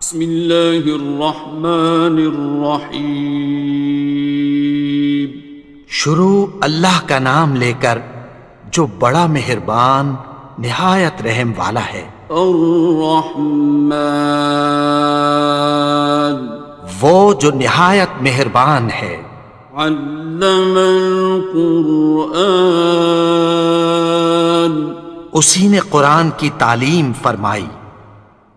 بسم اللہ الرحمن الرحیم۔ شروع اللہ کا نام لے کر جو بڑا مہربان نہایت رحم والا ہے۔ الرحمن، وہ جو نہایت مہربان ہے۔ علم القرآن، اسی نے قرآن کی تعلیم فرمائی۔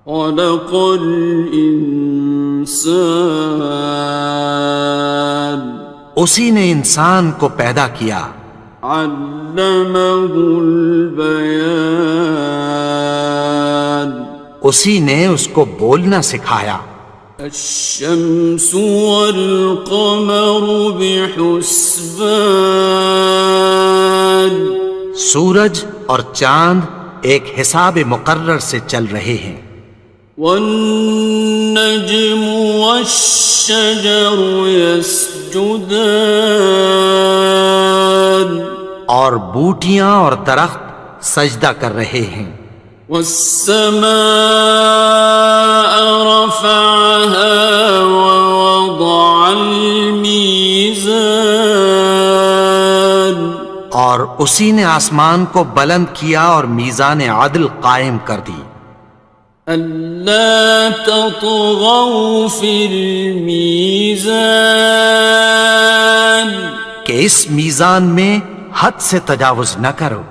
خلق الانسان، اسی نے انسان کو پیدا کیا۔ علمہ البیان، اسی نے اس کو بولنا سکھایا۔ الشمس والقمر بحسبان، سورج اور چاند ایک حساب مقرر سے چل رہے ہیں۔ والنجم والشجر يسجدان، اور بوٹیاں اور درخت سجدہ کر رہے ہیں۔ والسماء رفعها ووضع الميزان، اور اسی نے آسمان کو بلند کیا اور میزان عدل قائم کر دی۔ ألا تطغوا في الميزان، کہ اس میزان میں حد سے تجاوز نہ کرو۔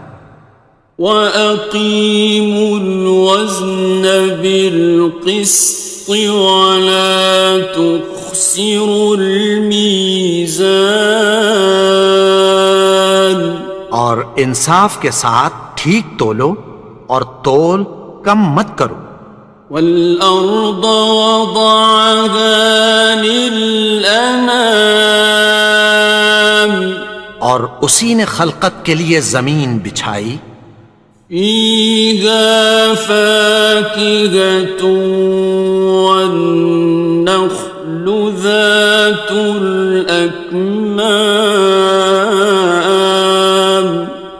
وَأَقِيمُوا الْوَزْنَ بِالْقِسْطِ وَلَا تُخْسِرُوا الْمِيزَانَ، اور انصاف کے ساتھ ٹھیک تولو اور تول کم مت کرو۔ وَالْأَرْضَ وَضَعَهَا لِلْأَنَامِ، اور اسی نے خلقت کے لیے زمین بچھائی۔ فِيهَا فَاكِهَةٌ وَالنَّخْلُ ذَاتُ الْأَكْمَامِ،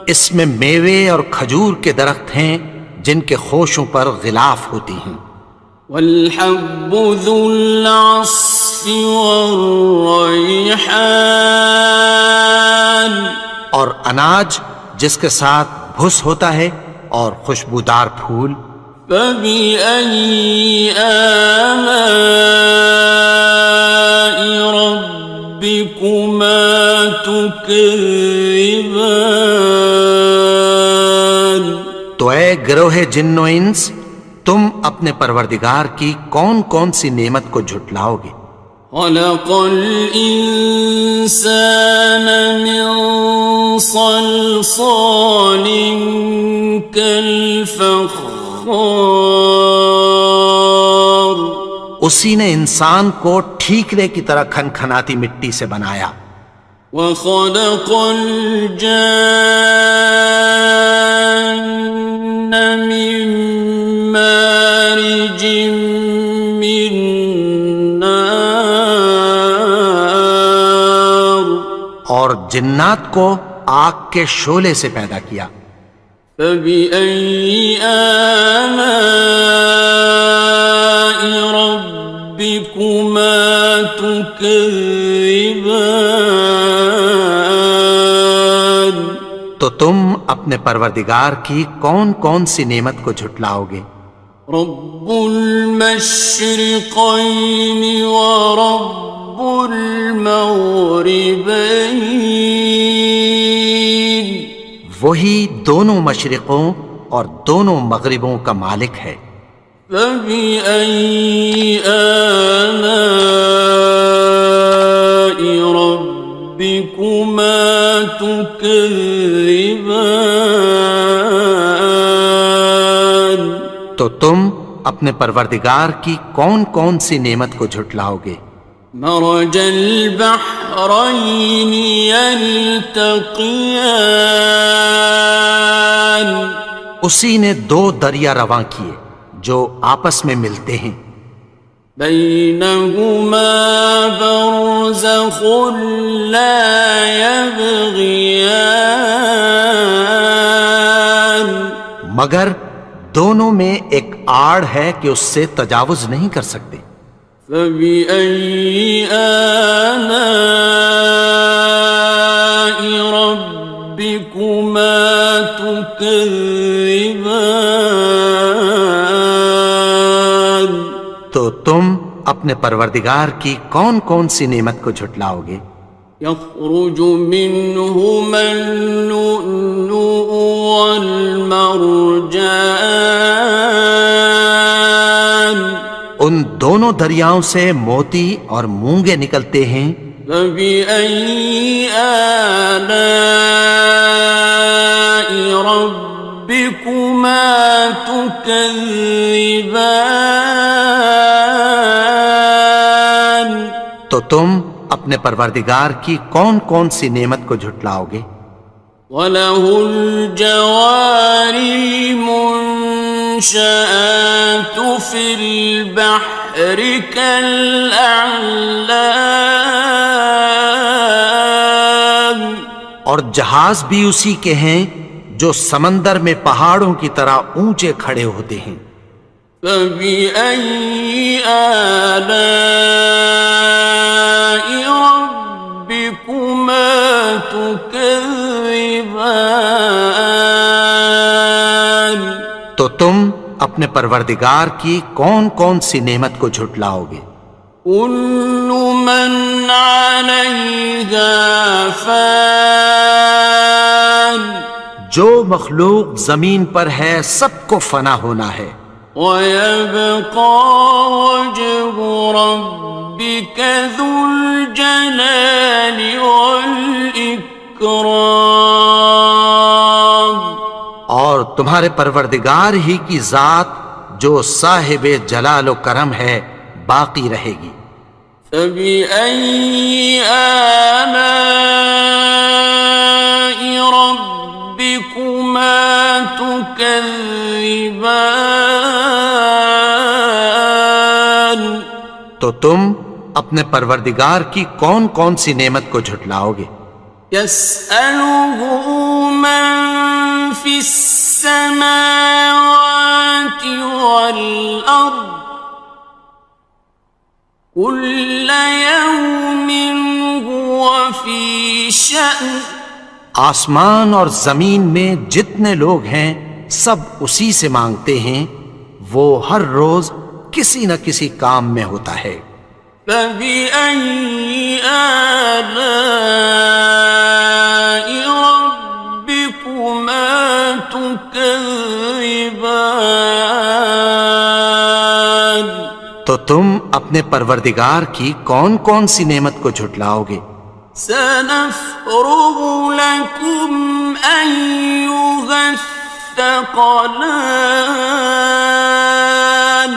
اس میں میوے اور کھجور کے درخت ہیں جن کے خوشوں پر غلاف ہوتی ہیں۔ وَالْحَبُّ ذُو الْعَصْفِ وَالرَّيْحَانِ، اور اناج جس کے ساتھ بھس ہوتا ہے اور خوشبودار پھول۔ فَبِأَيِّ آلَاءِ رَبِّكُمَا تُكَذِّبَانِ، تو اے گروہ جن و انس، تم اپنے پروردگار کی کون کون سی نعمت کو جھٹلاؤ گے؟ خَلَقَ الْإِنسَانَ مِنْ صَلْصَالٍ كَالْفَخَّارِ، اسی نے انسان کو ٹھیکرے کی طرح کھنکھناتی مٹی سے بنایا۔ وَخَلَقَ الْجَانَّ مِن مَّارِجٍ مِّن نَّارٍ، اور جنات کو آگ کے شعلے سے پیدا کیا۔ فَبِأَيِّ آلَاءِ رَبِّكُمَا تُكَذِّبَانِ، تو تم اپنے پروردگار کی کون کون سی نعمت کو جھٹلاؤ گے؟ رب المشرقین ورب المغربین، وہی دونوں مشرقوں اور دونوں مغربوں کا مالک ہے۔ فَبِأَيِّ آلَاءِ رَبِّكُمَا تُكَذِّبَانِ، تو تم اپنے پروردگار کی کون کون سی نعمت کو جھٹلاؤ گے؟ مرج البحرین یلتقیان، اسی نے دو دریا رواں کیے جو آپس میں ملتے ہیں۔ بینہما برزخ لا یبغیان، مگر دونوں میں ایک آڑ ہے کہ اس سے تجاوز نہیں کر سکتے۔ فبأي آلاء ربكما تكذبان؟ تو تم اپنے پروردگار کی کون کون سی نعمت کو جھٹلاؤ گے؟ يخرج منهما اللؤلؤ والمرجان ان دونوں دریاؤں سے موتی اور مونگے نکلتے ہیں۔ فبأي آلاء ربكما تكذبان؟ تو تم اپنے پروردگار کی کون کون سی نعمت کو جھٹلاؤ گے؟ وَلَهُ الْجَوَارِ الْمُنشَآتُ فِي الْبَحْرِ كَالْأَعْلَامِ، اور جہاز بھی اسی کے ہیں جو سمندر میں پہاڑوں کی طرح اونچے کھڑے ہوتے ہیں۔ فَبِأَيِّ آلَاءِ رَبِّكُمَا تُكَذِّبَانِ؟ تو تم اپنے پروردگار کی کون کون سی نعمت کو جھٹلاؤ گے؟ كُلُّ مَنْ عَلَيْهَا فَانٍ، جو مخلوق زمین پر ہے سب کو فنا ہونا ہے۔ وَيَبْقَى وَجْهُ رَبِّكَ ذُو الْجَلَالِ وَالْإِكْرَامِ، اور تمہارے پروردگار ہی کی ذات جو صاحب جلال و کرم ہے باقی رہے گی۔ فَبِأَيِّ آلَاءِ رَبِّكُمَا تُكَذِّبَانِ؟ تو تم اپنے پروردگار کی کون کون سی نعمت کو جھٹلاؤ گے؟ يَسْأَلُهُ مَن فِي السَّمَاوَاتِ وَالْأَرْضِ كُلَّ يَوْمٍ هُوَ فِي شَأْنٍ، آسمان اور زمین میں جتنے لوگ ہیں سب اسی سے مانگتے ہیں، وہ ہر روز کسی نہ کسی کام میں ہوتا ہے۔ فَبِأَيِّ آلَاءِ رَبِّكُمَا تُكَذِّبَانِ؟ تو تم اپنے پروردگار کی کون کون سی نعمت کو جھٹلاؤ گے؟ سَنَفْرُغُ لَكُمْ أَيُّهَ الثَّقَلَانِ؟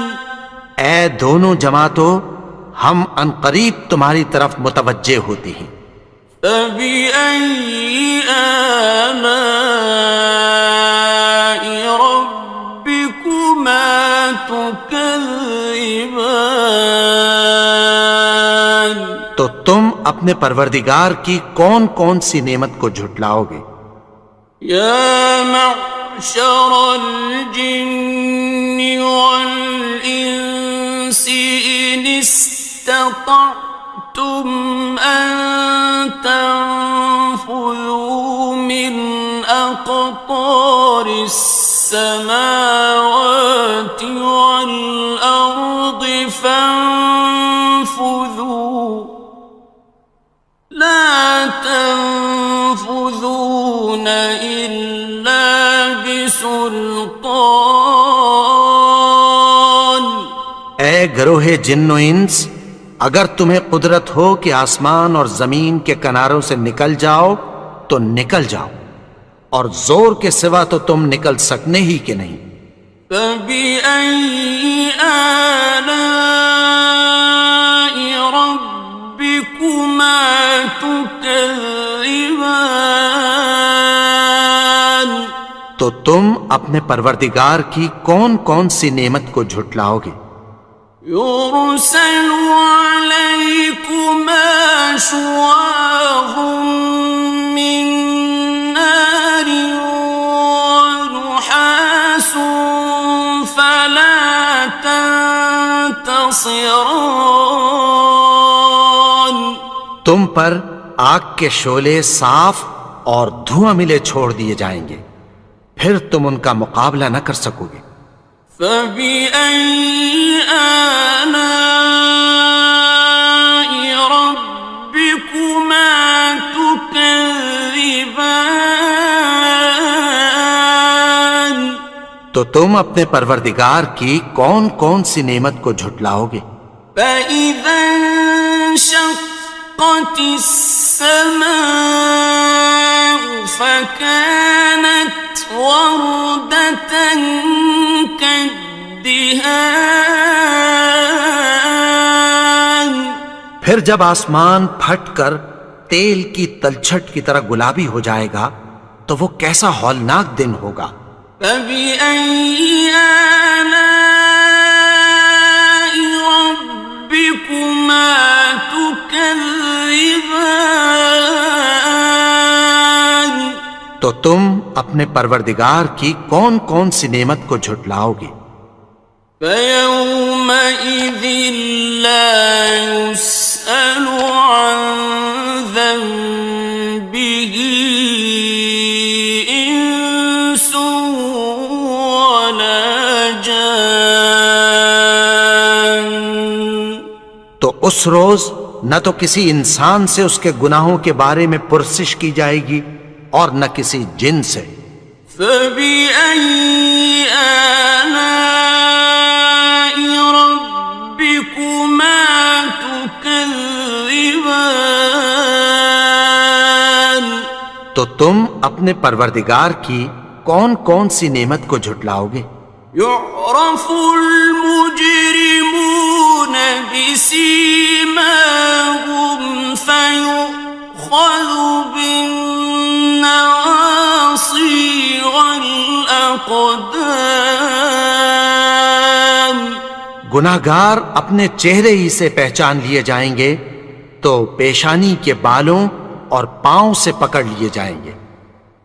اے دونوں جماعتوں، ہم عنقریب تمہاری طرف متوجہ ہوتے ہیں۔ فَبِأَيِّ آلَاءِ رَبِّكُمَا تُكَذِّبَانِ؟ تو تم اپنے پروردگار کی کون کون سی نعمت کو جھٹلاؤ گے؟ يَا مَعْشَرَ الْجِنِّ وَالْإِنسِ إِنِ اسْتَطَعْتُمْ أَن تَنفُذُوا مِنْ أَقْطَارِ السَّمَاوَاتِ وَالْأَرْضِ فَانفُذُوا لَا تَنفُذُونَ إِلَّا بِسُلْطَانٍ۔ اے گروہ جن و انس، اگر تمہیں قدرت ہو کہ آسمان اور زمین کے کناروں سے نکل جاؤ تو نکل جاؤ، اور زور کے سوا تو تم نکل سکنے ہی کہ نہیں۔ فَبِأَيِّ آلَاءِ رَبِّكُمَا تُكَذِّبَانِ؟ تو تم اپنے پروردگار کی کون کون سی نعمت کو جھٹلاؤ گے؟ يُرْسَلُ عَلَيْكُمَا شُوَاظٌ مِّن نَّارٍ وَنُحَاسٌ خاصران. تم پر آگ کے شعلے صاف اور دھواں ملے چھوڑ دیے جائیں گے، پھر تم ان کا مقابلہ نہ کر سکو گے۔ فَبِأَيِّ آلَاءِ رَبِّكُمَا تُكَذِّبَانِ. تو تم اپنے پروردگار کی کون کون سی نعمت کو جھٹلاؤ گے؟ فَإِذَا انشَقَّتِ السَّمَاءُ فَكَانَتْ وَرْدَةً كَالدِّهَانِ. پھر جب آسمان پھٹ کر تیل کی تلچھٹ کی طرح گلابی ہو جائے گا تو وہ کیسا ہولناک دن ہوگا۔ فَبِأَيِّ آلَاءِ رَبِّكُمَا تُكَذِّبَانِ. تو تم اپنے پروردگار کی کون کون سی نعمت کو جھٹلاؤ گے؟ فَيَوْمَئِذٍ لَا يُسْأَلُ عَنْ ذَنبِهِ إِنسٌ وَلَا جَانٌ. تو اس روز نہ تو کسی انسان سے اس کے گناہوں کے بارے میں پرسش کی جائے گی اور نہ کسی جن سے۔ فَبِأَيِّ آلَاءِ رَبِّكُمَا تُكَذِّبَانِ. تو تم اپنے پروردگار کی کون کون سی نعمت کو جھٹلاؤ گے؟ يُعْرَفُ الْمُجْرِمُونَ بِسِيمَاهُمْ فَيُؤْخَذُ بِالنَّوَاصِي وَالْأَقْدَامِ. گناہگار اپنے چہرے ہی سے پہچان لیے جائیں گے تو پیشانی کے بالوں اور پاؤں سے پکڑ لیے جائیں گے۔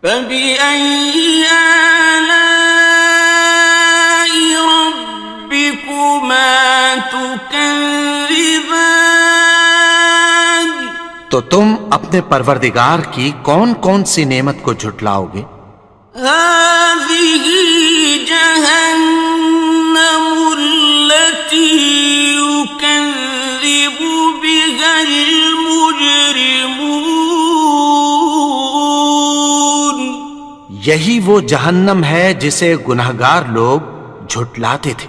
فَبِأَيِّ آلَاءِ رَبِّكُمَا تُكَذِّبَانِ. تو تم اپنے پروردگار کی کون کون سی نعمت کو جھٹلاؤ گے؟ هَٰذِهِ جَهَنَّمُ الَّتِي يُكَذِّبُ بِهَا الْمُجْرِمُونَ. یہی وہ جہنم ہے جسے گناہگار لوگ جھٹلاتے تھے۔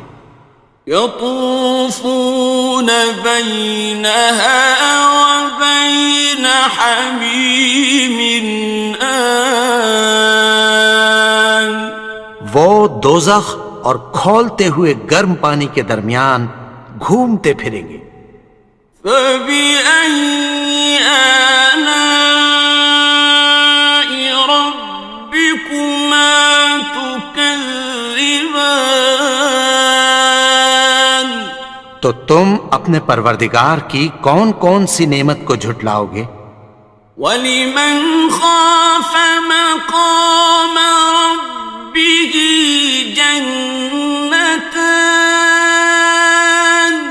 يَطُوفُونَ بَيْنَهَا وَبَيْنَ حَمِيمٍ آنٍ. وہ دوزخ اور کھولتے ہوئے گرم پانی کے درمیان گھومتے پھریں گے۔ فَبِأَيِّ آلَاءِ رَبِّكُمَا تُكَذِّبَانِ. تو تم اپنے پروردگار کی کون کون سی نعمت کو جھٹلاؤ گے؟ وَلِمَنْ خَافَ مَقَامَ رَبِّهِ جَنَّتَانِ.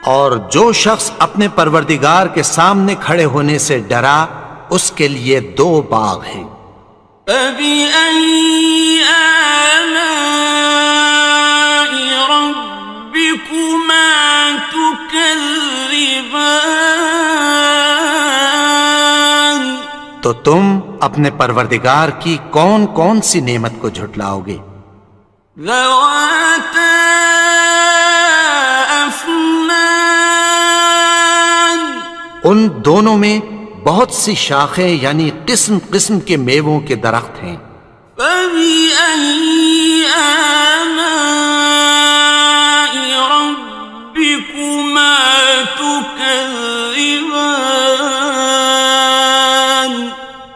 اور جو شخص اپنے پروردگار کے سامنے کھڑے ہونے سے ڈرا اس کے لیے دو باغ ہیں۔ فَبِأَيِّ آلَاءِ رَبِّكُمَا تُكَذِّبَانِ. تو تم اپنے پروردگار کی کون کون سی نعمت کو جھٹلاؤ گے؟ ذَوَاتَا أَفْنَانٍ. ان دونوں میں بہت سی شاخیں یعنی قسم قسم کے میووں کے درخت ہیں۔ فَبِأَيِّ آلَاءِ رَبِّكُمَا تُكَذِّبَانِ.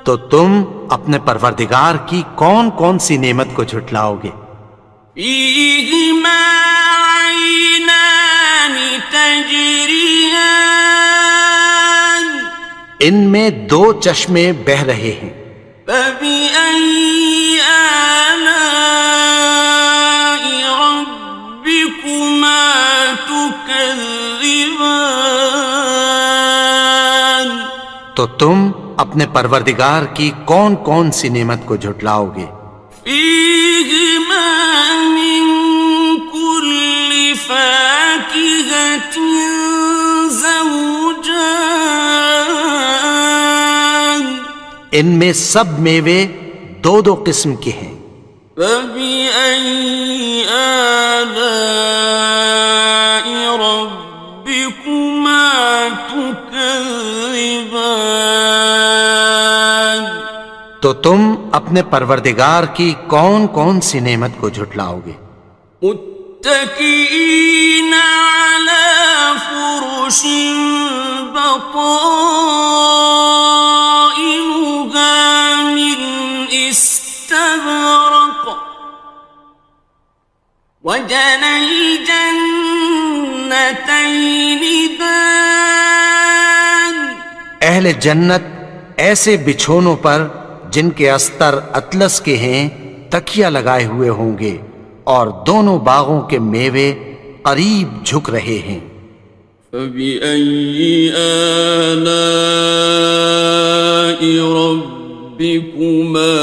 تو تم اپنے پروردگار کی کون کون سی نعمت کو جھٹلاؤ گے؟ فِيهِمَا عَيْنَانِ تَجْرِيَانِ. ان میں دو چشمے بہہ رہے ہیں۔ فَبِأَيِّ آلَاءِ رَبِّكُمَا تُكَذِّبَانِ. تكذبان تو تم اپنے پروردگار کی کون کون سی نعمت کو جھٹلاؤ گے؟ فيهما من كل فاكهة زوجان ان میں سب میوے دو دو قسم کے ہیں۔ فبأي آلاء ربكما تكذبان تو تم اپنے پروردگار کی کون کون سی نعمت کو جھٹلاؤ گے؟ متكئين على فرش بطائنها من استبرق وجنى الجنتين دان اہل جنت ایسے بچھونوں پر جن کے استر اطلس کے ہیں تکیہ لگائے ہوئے ہوں گے، اور دونوں باغوں کے میوے قریب جھک رہے ہیں۔ فبأي آلاء ربكما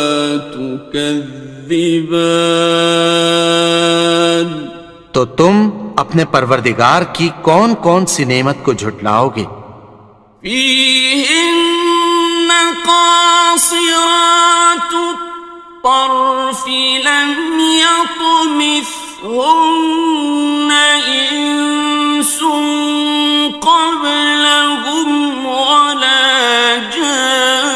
تكذبان تو تم اپنے پروردگار کی کون کون سی نعمت کو جھٹلاؤ گے؟ فيهن قاصرات الطرف لم يطمثهن إنس قبلهم ولا جان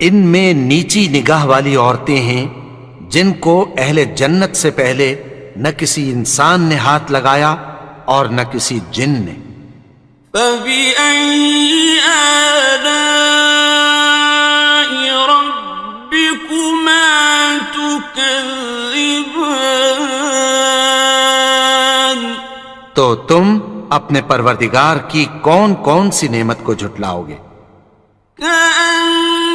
ان میں نیچی نگاہ والی عورتیں ہیں جن کو اہل جنت سے پہلے نہ کسی انسان نے ہاتھ لگایا اور نہ کسی جن نے۔ فبأي آلاء ربكما تكذبان تو تم اپنے پروردگار کی کون کون سی نعمت کو جھٹلاؤ گے؟ كأنهن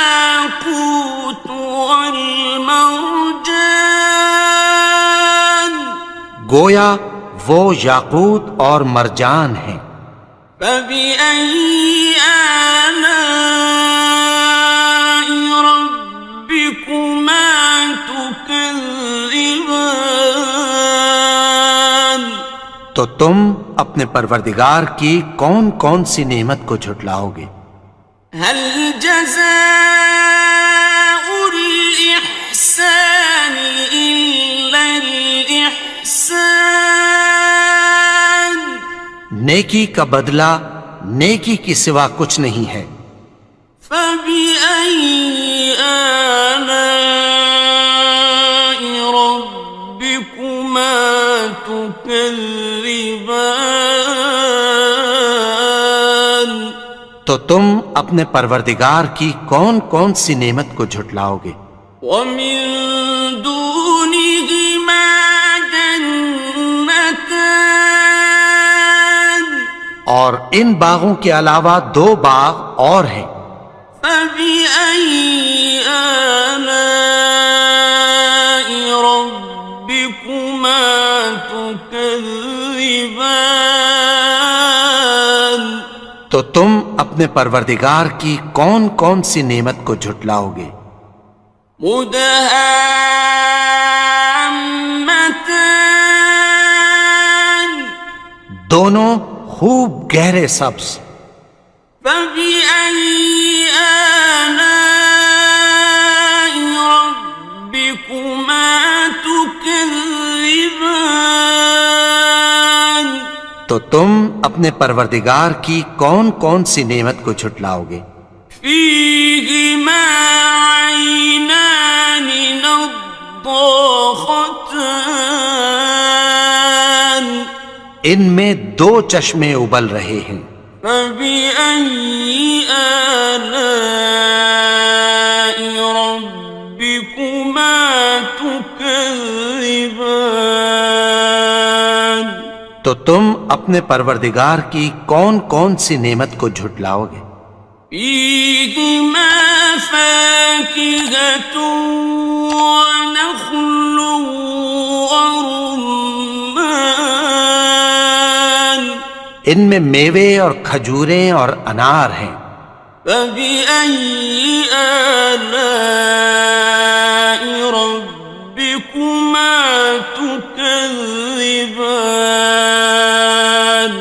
الياقوت والمرجان گویا وہ یاقوت اور مرجان ہیں۔ فبأي آلاء ربكما تكذبان تو تم اپنے پروردگار کی کون کون سی نعمت کو جھٹلاؤ گے؟ هل جزاء الإحسان إلا الإحسان نیکی کا بدلہ نیکی کی سوا کچھ نہیں ہے۔ فبأي آلاء ربكما تكذبان تو تم اپنے پروردگار کی کون کون سی نعمت کو جھٹلاؤ گے؟ ومن دونهما جنتان اور ان باغوں کے علاوہ دو باغ اور ہیں۔ فبأي آلاء ربكما تكذبان تو تم اپنے پروردگار کی کون کون سی نعمت کو جھٹلاؤ گے؟ مدهامتان دونوں خوب گہرے سبز۔ فبأي آلاء ربكما تكذبان تو تم اپنے پروردگار کی کون کون سی نعمت کو جھٹلاؤ گے؟ فيهما عينان نضاختان ان میں دو چشمے ابل رہے ہیں۔ فبأي آلاء ربكما تكذبان تو تم اپنے پروردگار کی کون کون سی نعمت کو جھٹلاؤ گے؟ فيهما فاكهة ونخل ورمان ان میں میوے اور کھجوریں اور انار ہیں. فبأي آلاء ربكما تكذبان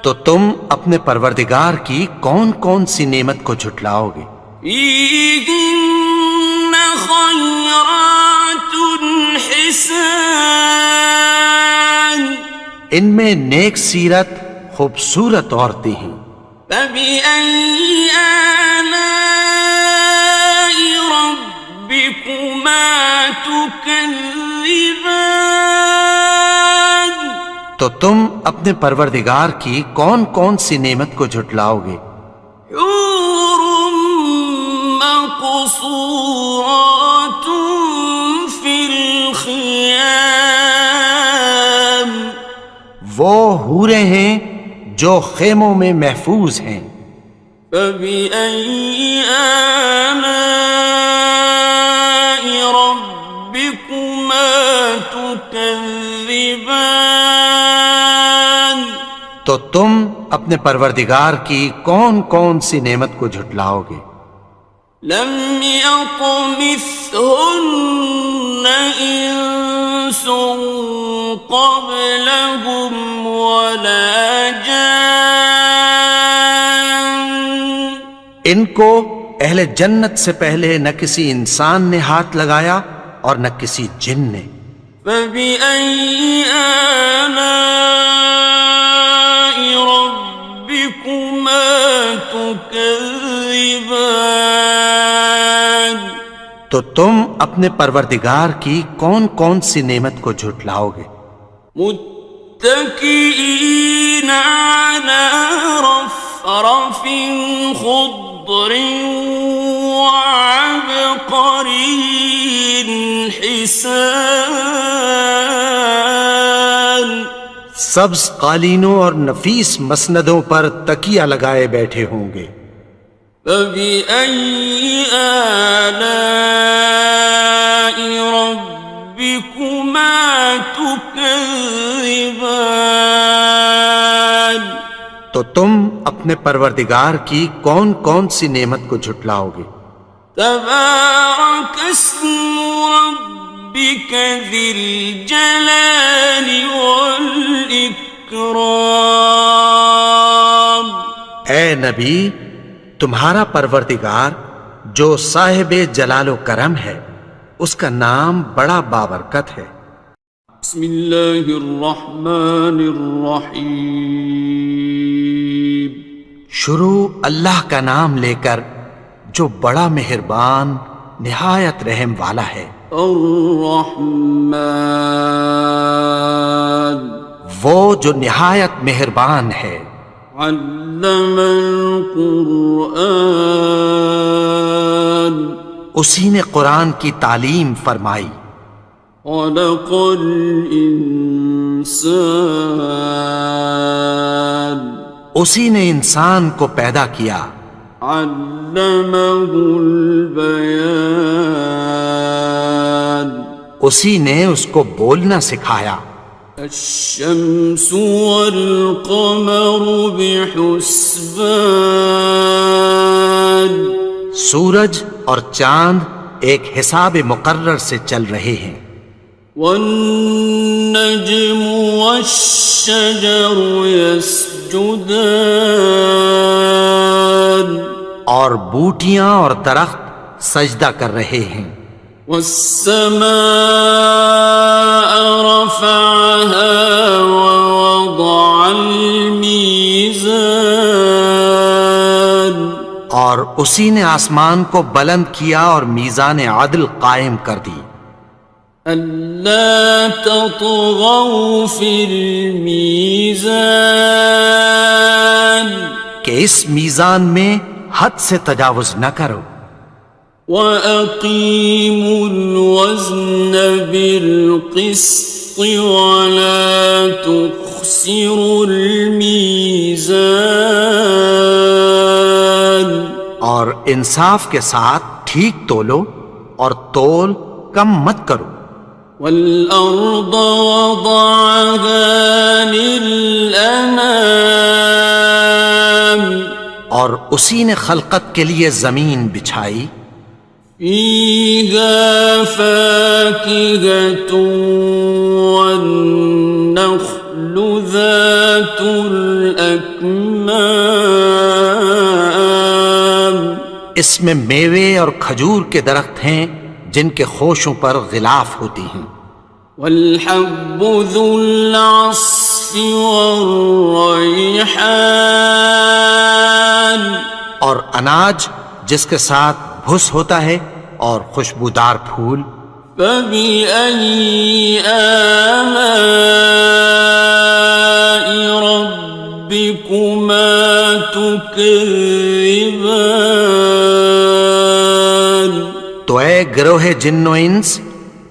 تو تم اپنے پروردگار کی کون کون سی نعمت کو جھٹلاؤ گے؟ فيهن خيرات حسان ان میں نیک سیرت خوبصورت عورتیں ہیں. فبأي آلاء ربكما تكذبان تو تم اپنے پروردگار کی کون کون سی نعمت کو جھٹلاؤ گے؟ حور مقصورات في الخيام وہ حوریں ہیں جو خیموں میں محفوظ ہیں. فبأي آلاء ربكما تكذبان تو تم اپنے پروردگار کی کون کون سی نعمت کو جھٹلاؤ گے؟ لم يطمثهن إنس قبلهم ولا جان ان کو اہل جنت سے پہلے نہ کسی انسان نے ہاتھ لگایا اور نہ کسی جن نے. فبأي آلاء ربكما تكذبان تو تم اپنے پروردگار کی کون کون سی نعمت کو جھٹلاؤ گے؟ متكئين على رفرف خضر وعبقري حسان سبز قالینوں اور نفیس مسندوں پر تکیہ لگائے بیٹھے ہوں گے. فبأي آلاء ربكما تكذبان تو تم اپنے پروردگار کی کون کون سی نعمت کو جھٹلاؤ گے؟ تبارك اسم ربك ذي الجلال والإكرام اے نبی، تمہارا پروردگار جو صاحب جلال و کرم ہے، اس کا نام بڑا بابرکت ہے. بسم اللہ الرحمن الرحیم شروع اللہ کا نام لے کر جو بڑا مہربان نہایت رحم والا ہے. الرحمن وہ جو نہایت مہربان ہے. علم القرآن اسی نے قرآن کی تعلیم فرمائی. خلق الانسان اسی نے انسان کو پیدا کیا. علمہ البیان اسی نے اس کو بولنا سکھایا. الشمس والقمر بحسبان سورج اور چاند ایک حساب مقرر سے چل رہے ہیں. والنجم والشجر يسجدان اور بوٹیاں اور درخت سجدہ کر رہے ہیں. والسماء رفعها ووضع الميزان اور اسی نے آسمان کو بلند کیا اور میزان عدل قائم کر دی. ألا تطغوا في الميزان کہ اس میزان میں حد سے تجاوز نہ کرو. وَأَقِيمُوا الْوَزْنَ بِالْقِسْطِ وَلَا تُخْسِرُوا الْمِيزَانَ اور انصاف کے ساتھ ٹھیک تولو اور تول کم مت کرو. والأرض وضعها للأنام اور اسی نے خلقت کے لیے زمین بچھائی. فيها فاكهة والنخل ذات الأكمام اس میں میوے اور کھجور کے درخت ہیں جن کے خوشوں پر غلاف ہوتی ہیں. والحب ذو العصف والریحان اور اناج جس کے ساتھ بھس ہوتا ہے اور خوشبودار پھول. فبأي آلاء ربكما تكذبان تو اے گروہ جن و انس،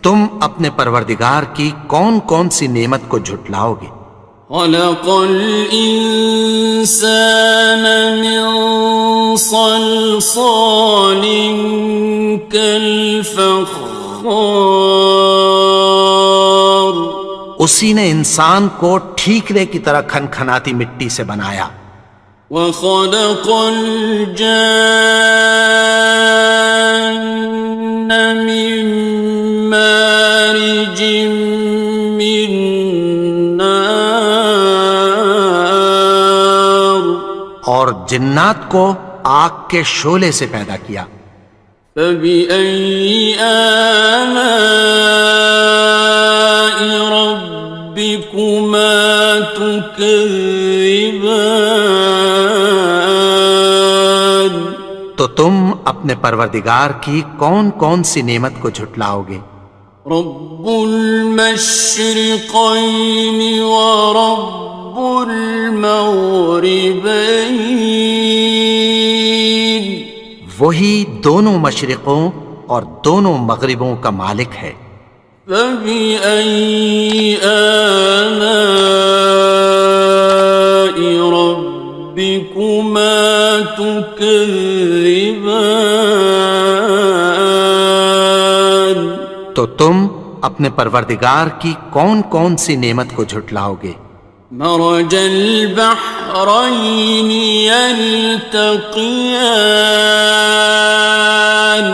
تم اپنے پروردگار کی کون کون سی نعمت کو جھٹلاؤ گے؟ خلق الإنسان من صلصال كالفخار اسی نے انسان کو ٹھیکرے کی طرح کھنکھناتی مٹی سے بنایا. وخلق الجان من مارج من نار اور جنات کو آگ کے شعلے سے پیدا کیا. فبأي آلاء ربكما تكذبان تو تم اپنے پروردگار کی کون کون سی نعمت کو جھٹلاؤ گے؟ رب المشرقين ورب المغربين وہی دونوں مشرقوں اور دونوں مغربوں کا مالک ہے. فبأي آلاء ربكما تكذبان تو تم اپنے پروردگار کی کون کون سی نعمت کو جھٹلاؤ گے؟ مرج البحرين يلتقيان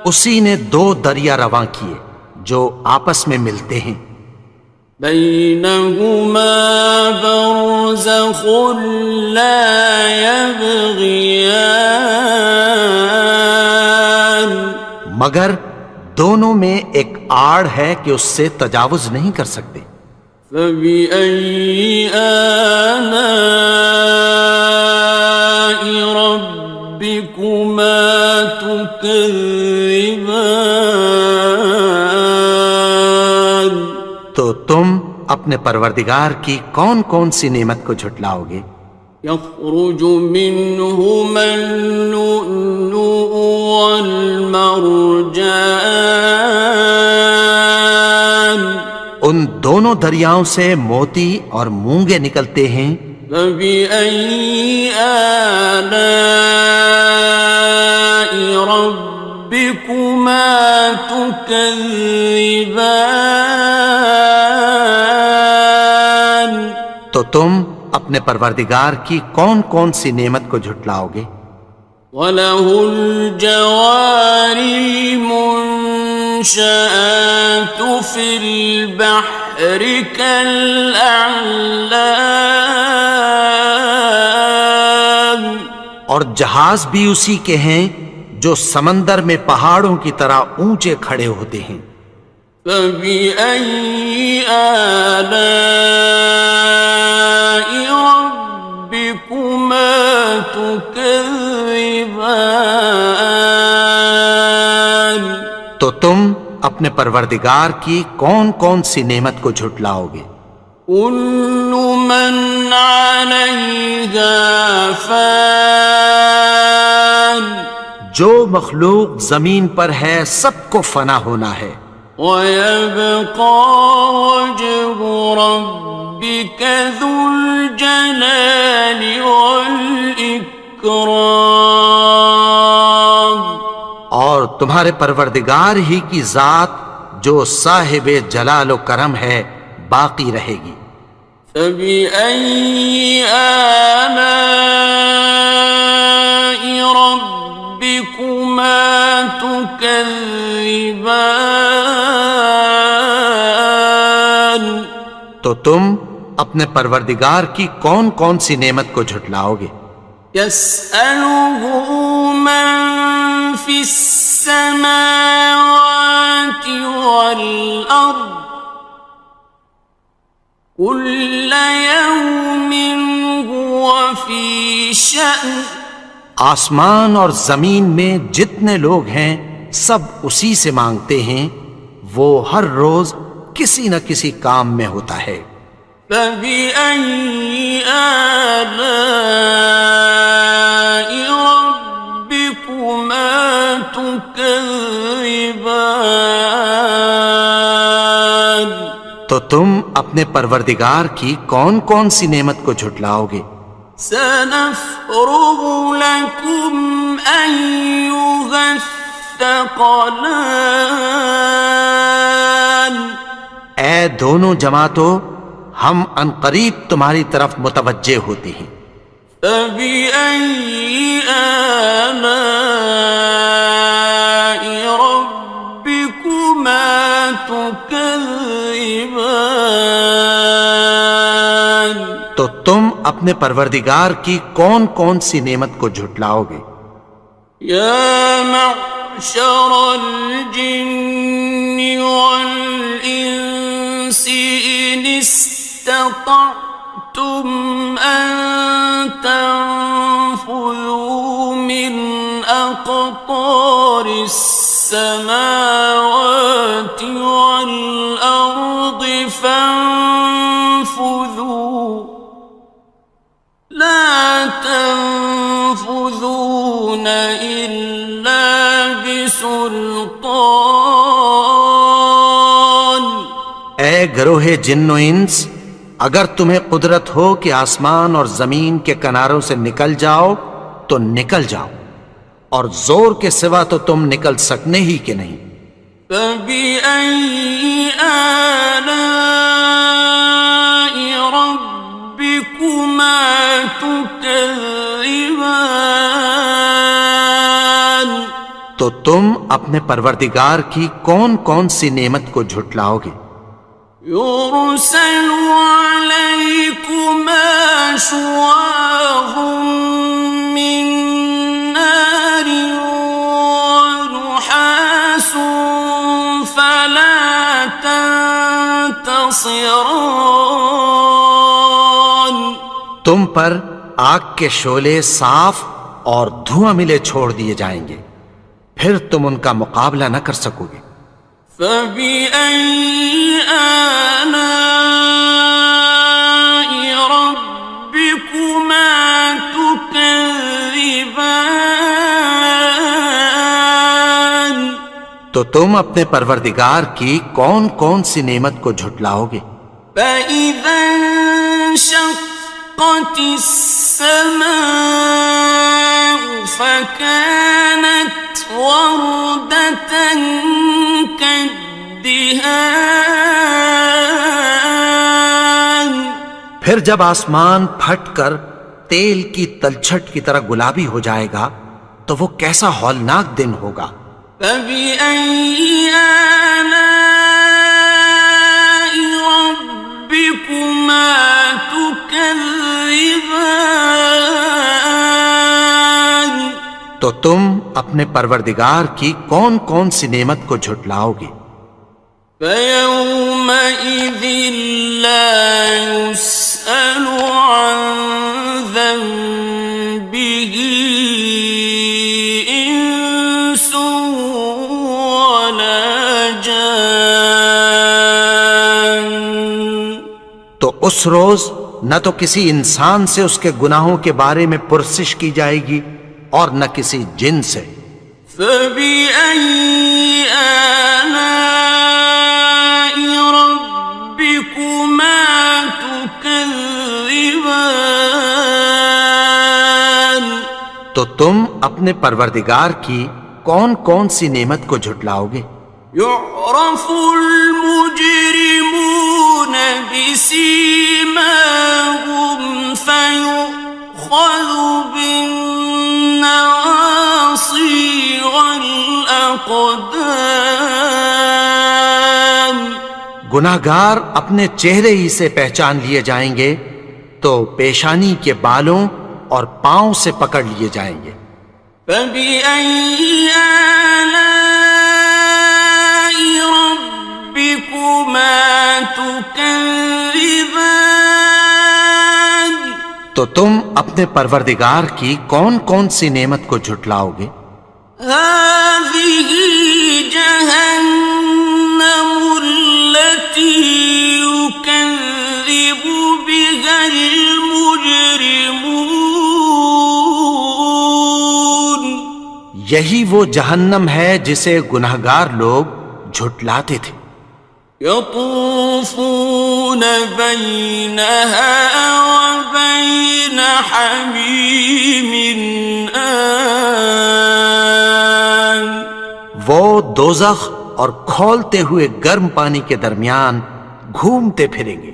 اسی نے دو دریا رواں کیے جو آپس میں ملتے ہیں. بينهما برزخ لا يبغيان مگر دونوں میں ایک آڑ ہے کہ اس سے تجاوز نہیں کر سکتے. فبأي آلاء ربكما تكذبان تو تم اپنے پروردگار کی کون کون سی نعمت کو جھٹلاؤ گے؟ يخرج منهما اللؤلؤ والمرجان ان دونوں دریاؤں سے موتی اور مونگے نکلتے ہیں. فبأي آلاء ربكما تكذبان تو تم اپنے پروردگار کی کون کون سی نعمت کو جھٹلاؤ گے؟ وَلَهُ الْجَوَارِ الْمُنشَآتُ فِي الْبَحْرِ كَالْأَعْلَامِ اور جہاز بھی اسی کے ہیں جو سمندر میں پہاڑوں کی طرح اونچے کھڑے ہوتے ہیں. فَبِأَيِّ آلَاءِ رَبِّكُمَا تُكَذِّبَانِ تو تم اپنے پروردگار کی کون کون سی نعمت کو جھٹلاؤ گے؟ كُلُّ مَنْ عَلَيْهَا فَانٍ جو مخلوق زمین پر ہے سب کو فنا ہونا ہے. وَيَبْقَى وَجْهُ رَبِّكَ ذُو الْجَلَالِ وَالْإِكْرَامِ تمہارے پروردگار ہی کی ذات جو صاحب جلال و کرم ہے باقی رہے گی۔ فَبِأَيِّ آلَاءِ رَبِّكُمَا تُكَذِّبَانِ؟ تو تم اپنے پروردگار کی کون کون سی نعمت کو جھٹلاؤ گے؟ يَسْأَلُهُ مَن فِي السَّمَاوَاتِ وَالْأَرْضِ كُلَّ يَوْمٍ هُوَ فِي شَأْنٍ۔ آسمان اور زمین میں جتنے لوگ ہیں سب اسی سے مانگتے ہیں، وہ ہر روز کسی نہ کسی کام میں ہوتا ہے۔ فَبِأَيِّ آلَاءِ رَبِّكُمَا تُكَذِّبَانِ؟ تو تم اپنے پروردگار کی کون کون سی نعمت کو جھٹلاؤ گے؟ سَنَفْرُغُ لَكُمْ أَيُّهَ الثَّقَلَانِ۔ اے دونوں جماعتوں، ہم عنقریب تمہاری طرف متوجہ ہوتے ہیں۔ فَبِأَيِّ آلَاءِ رَبِّكُمَا تُكَذِّبَانِ؟ تو تم اپنے پروردگار کی کون کون سی نعمت کو جھٹلاؤ گے؟ يَا مَعْشَرَ الْجِنِّ وَالْإِنسِ إِنِ اسْتَطَعْتُمْ أَن تَنفُذُوا مِنْ أَقْطَارِ السَّمَاوَاتِ وَالْأَرْضِ فَانفُذُوا لَا تَنفُذُونَ إِلَّا بِسُلْطَانٍ۔ اے گروہ جن و انس، اگر تمہیں قدرت ہو کہ آسمان اور زمین کے کناروں سے نکل جاؤ تو نکل جاؤ، اور زور کے سوا تو تم نکل سکنے ہی کہ نہیں۔ فَبِأَيِّ آلَاءِ رَبِّكُمَا تُكَذِّبَانِ؟ تو تم اپنے پروردگار کی کون کون سی نعمت کو جھٹلاؤ گے؟ يُرْسَلُ عَلَيْكُمَا شُوَاظٌ مِّن نَّارٍ وَنُحَاسٌ فَلَا تَنتَصِرَانِ۔ تم پر آگ کے شعلے صاف اور دھواں ملے چھوڑ دیے جائیں گے، پھر تم ان کا مقابلہ نہ کر سکو گے۔ فَبِأَيِّ آلَاءِ رَبِّكُمَا تُكَذِّبَانِ؟ تو تم اپنے پروردگار کی کون کون سی نعمت کو جھٹلاؤ گے؟ فَإِذَا انشَقَّتِ السَّمَاءُ فَكَانَتْ وَرْدَةً كَالدِّهَانِ۔ پھر جب آسمان پھٹ کر تیل کی تلچھٹ کی طرح گلابی ہو جائے گا تو وہ کیسا ہولناک دن ہوگا۔ فَبِأَيِّ آلَاءِ رَبِّكُمَا تُكَذِّبَانِ؟ تو تم اپنے پروردگار کی کون کون سی نعمت کو جھٹلاؤ گے؟ فَيَوْمَئِذٍ لَا يُسْأَلُ عَن ذَنبِهِ إِنسٌ وَلَا جَانٌّ۔ تو اس روز نہ تو کسی انسان سے اس کے گناہوں کے بارے میں پرسش کی جائے گی اور نہ کسی جن سے۔ فَبِأَيِّ آلَاءِ رَبِّكُمَا تُكَذِّبَانِ؟ تو تم اپنے پروردگار کی کون کون سی نعمت کو جھٹلاؤ گے؟ يعرف المجرمون بسيماهم فيؤخذ بالنواصي والأقدام. گناہگار اپنے چہرے ہی سے پہچان لیے جائیں گے تو پیشانی کے بالوں اور پاؤں سے پکڑ لیے جائیں گے. فبأي آلاء ربكما تكذبان. تو تم اپنے پروردگار کی کون کون سی نعمت کو جھٹلاؤ گے؟ هذه جهنم التي يكذب بها المجرمون. یہی وہ جہنم ہے جسے گناہگار لوگ جھٹلاتے تھے. يطوفون بينها وبين حميم آن. وہ دوزخ اور کھولتے ہوئے گرم پانی کے درمیان گھومتے پھریں گے.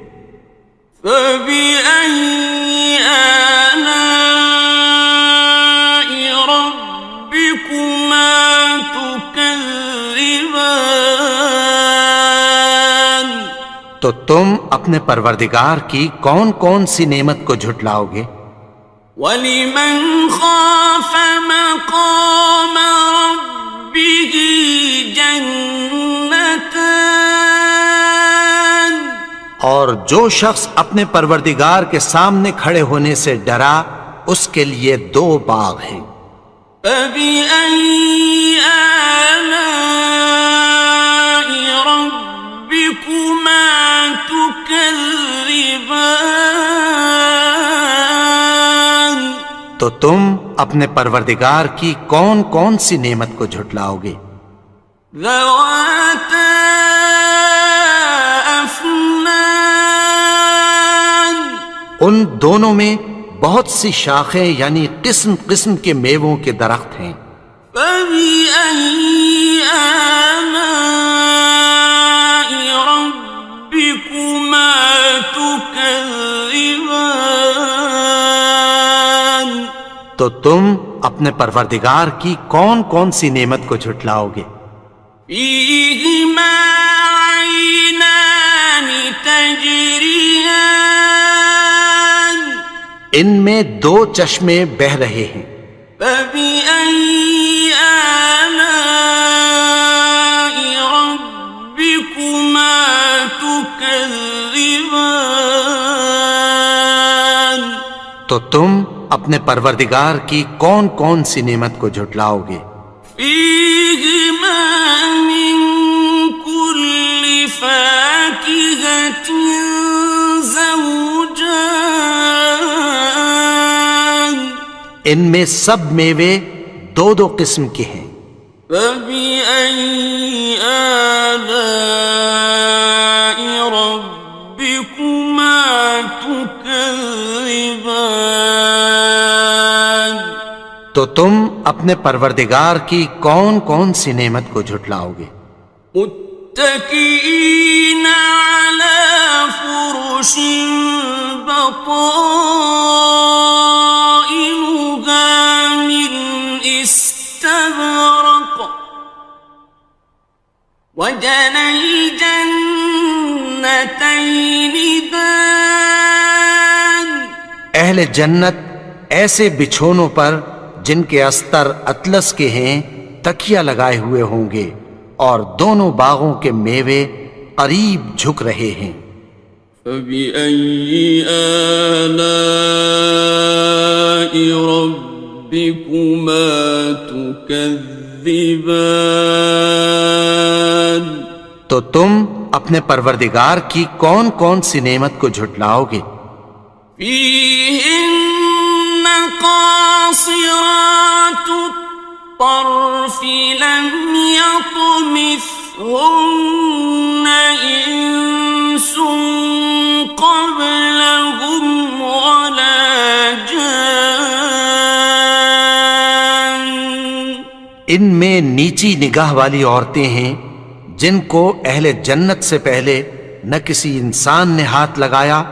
فبأي آلاء ربكما تكذبان. تو تم اپنے پروردگار کی کون کون سی نعمت کو جھٹلاؤ گے؟ وَلِمَنْ خَافَ مَقَامَ رَبِّهِ جَنَّتَانِ. اور جو شخص اپنے پروردگار کے سامنے کھڑے ہونے سے ڈرا اس کے لیے 2 باغ ہیں. فَبِأَيِّ آلَاءِ رَبِّكُمَا تُكَذِّبَانِ. تو تم اپنے پروردگار کی کون کون سی نعمت کو جھٹلاؤ گے؟ ذَوَاتَا أَفْنَانٍ. ان دونوں میں بہت سی شاخیں یعنی قسم قسم کے میووں کے درخت ہیں. فَبِأَيِّ آلَاءِ رَبِّكُمَا تُكَذِّبَانِ. تو تم اپنے پروردگار کی کون کون سی نعمت کو جھٹلاؤ گے؟ فِيهِمَا عَيْنَانِ تَجْرِيَانِ. ان میں 2 چشمے بہہ رہے ہیں. فَبِأَيِّ آلَاءِ رَبِّكُمَا تُكَذِّبَانِ. تو تم اپنے پروردگار کی کون کون سی نعمت کو جھٹلاؤ گے؟ فِيهِمَا مِن كُلِّ فَاكِهَةٍ زَوْجَانِ. ان میں سب میوے 2 قسم کے ہیں. فَبِأَيِّ آلَاءِ رَبِّكُمَا تُكَذِّبَانِ. تو تم اپنے پروردگار کی کون کون سی نعمت کو جھٹلاؤ گے؟ متكئين على فرش بطائنها من استبرق وجنى الجنتين دان. اہل جنت ایسے بچھونوں پر جن کے استر اطلس کے ہیں تکیہ لگائے ہوئے ہوں گے اور دونوں باغوں کے میوے قریب جھک رہے ہیں. فَبِأَيِّ آلَاءِ رَبِّكُمَا تُكَذِّبَانِ. تو تم اپنے پروردگار کی کون کون سی نعمت کو جھٹلاؤ گے؟ فِيهِنَّ قَاصِرَاتُ الطَّرْفِ لَمْ يَطْمِثْهُنَّ إِنسٌ قَبْلَهُمْ وَلَا جَانٌّ. ان میں نیچی نگاہ والی عورتیں ہیں جن کو اہل جنت سے پہلے نہ کسی انسان نے ہاتھ لگایا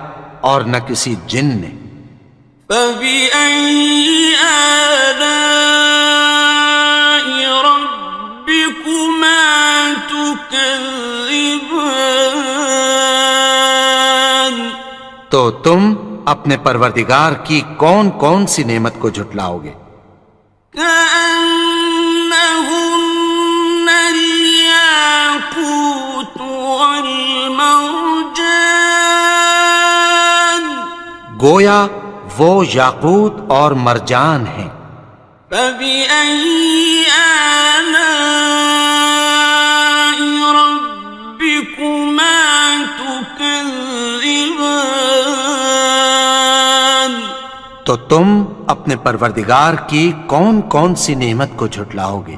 اور نہ کسی جن نے۔ فَبِأَيِّ آلَاءِ رَبِّكُمَا تُكَذِّبَانِ؟ تو تم اپنے پروردگار کی کون کون سی نعمت کو جھٹلاؤ گے؟ كأنهن الياقوت والمرجان، گویا وہ یاقوت اور مرجان ہیں۔ فبأي آلاء ربكما تكذبان؟ تو تم اپنے پروردگار کی کون کون سی نعمت کو جھٹلاؤ گے؟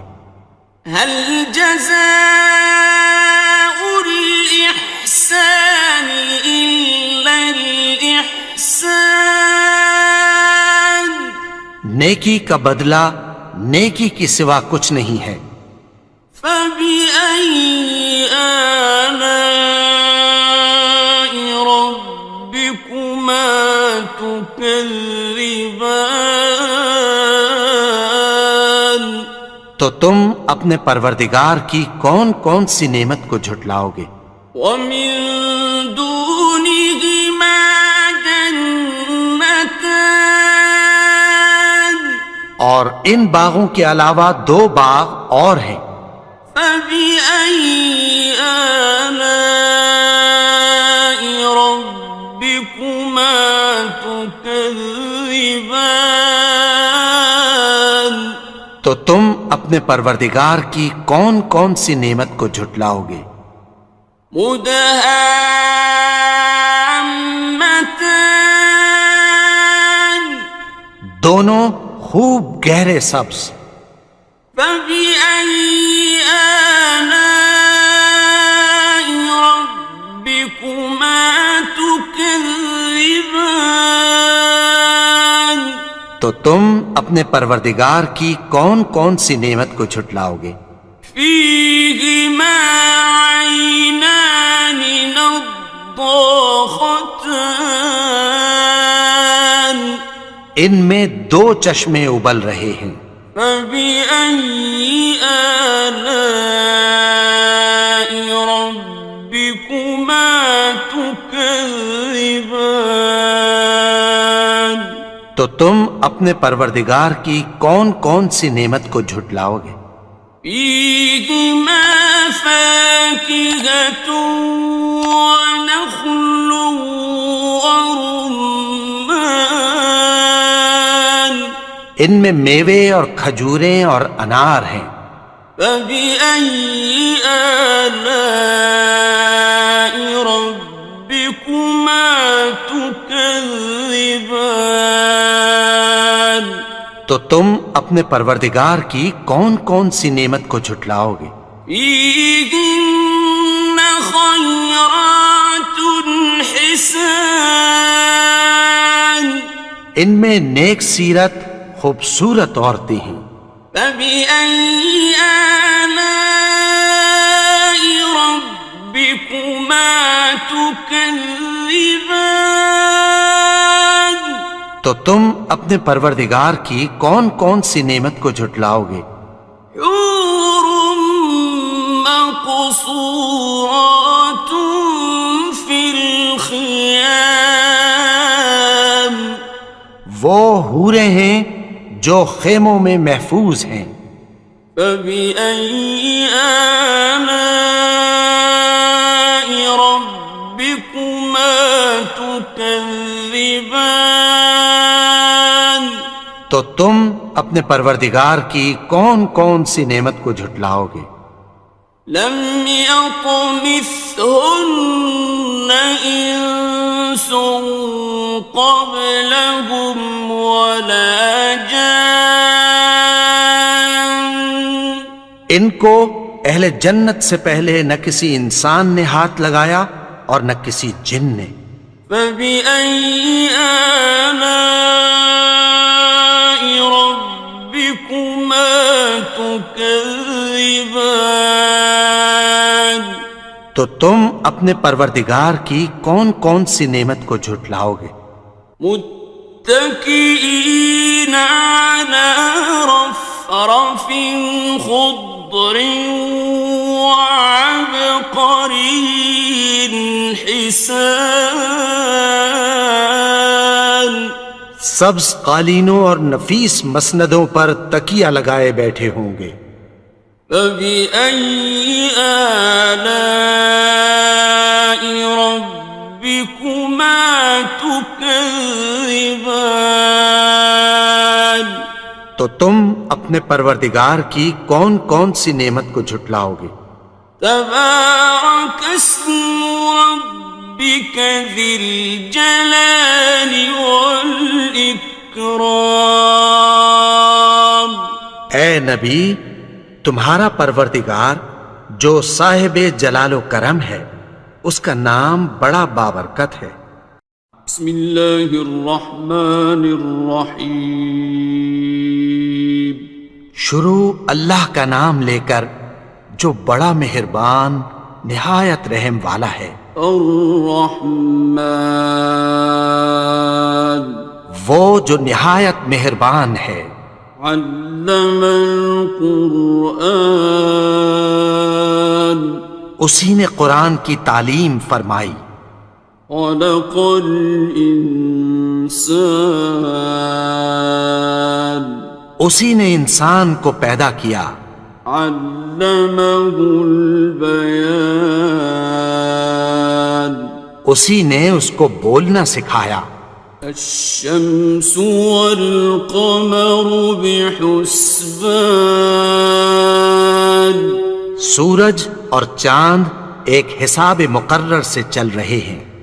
هل جزاء الإحسان إلا الإحسان؟ نیکی کا بدلہ نیکی کی سوا کچھ نہیں ہے۔ فبأي آلاء ربكما تكذبان؟ تو تم اپنے پروردگار کی کون کون سی نعمت کو جھٹلاؤ گے؟ ومن دونهما جنتان، اور ان باغوں کے علاوہ دو باغ اور ہیں۔ فبأي آلاء ربكما تكذبان؟ تو تم اپنے پروردگار کی کون کون سی نعمت کو جھٹلاؤ گے؟ مدہامتان، دونوں خوب گہرے سبز۔ فبأي آلاء ربكما تكذبان؟ تو تم اپنے پروردگار کی کون کون سی نعمت کو جھٹلاؤ گے؟ فيهما عينان نضاختان، ان میں دو چشمے ابل رہے ہیں۔ فبأي آلاء ربكما تكذبان؟ تو تم اپنے پروردگار کی کون کون سی نعمت کو جھٹلاؤ گے؟ فيهما فاكهة ونخل ورمان، ان میں میوے اور کھجوریں اور انار ہیں۔ فبأي آلاء ربكما تكذبان؟ تو تم اپنے پروردگار کی کون کون سی نعمت کو جھٹلاؤ گے؟ فيهن خيرات حسان، ان میں نیک سیرت خوبصورت عورتیں ہیں۔ فبأي آلاء ربكما تكذبان؟ تو تم اپنے پروردگار کی کون کون سی نعمت کو جھٹلاؤ گے؟ حور مقصورات في الخيام، وہ حوریں ہیں جو خیموں میں محفوظ ہیں۔ فبأي آلاء ربكما تكذبان؟ تو تم اپنے پروردگار کی کون کون سی نعمت کو جھٹلاؤ گے؟ لم يطمثهن إنس قبلهم ولا جان، ان کو اہل جنت سے پہلے نہ کسی انسان نے ہاتھ لگایا اور نہ کسی جن نے۔ فبأي آلاء ربكما تكذبان؟ تكذبان تو تم اپنے پروردگار کی کون کون سی نعمت کو جھٹلاؤ گے؟ متكئين على رفرف خضر وعبقري حسان سبز قالینوں اور نفیس مسندوں پر تکیہ لگائے بیٹھے ہوں گے۔ فبأي آلاء ربكما تكذبان تو تم اپنے پروردگار کی کون کون سی نعمت کو جھٹلاؤ گے؟ تبارك اسم ربك ذي الجلال والإكرام اے نبی، تمہارا پروردگار جو صاحب جلال و کرم ہے، اس کا نام بڑا بابرکت ہے۔ بسم اللہ الرحمن الرحیم شروع اللہ کا نام لے کر جو بڑا مہربان نہایت رحم والا ہے۔ الرحمن وہ جو نہایت مہربان ہے۔ علم القرآن اسی نے قرآن کی تعلیم فرمائی۔ خلق الانسان اسی نے انسان کو پیدا کیا۔ علمہ البیان اسی نے اس کو بولنا سکھایا۔ الشمس والقمر بحسبان سورج اور چاند ایک حساب مقرر سے چل رہے ہیں۔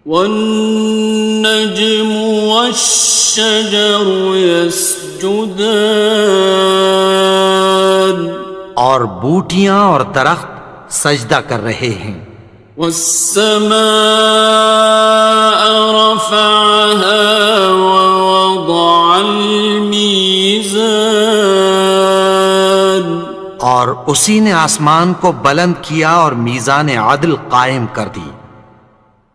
والنجم والشجر يسجدان اور بوٹیاں اور درخت سجدہ کر رہے ہیں۔ والسماء رفعها ووضع الميزان اور اسی نے آسمان کو بلند کیا اور میزان عدل قائم کر دی۔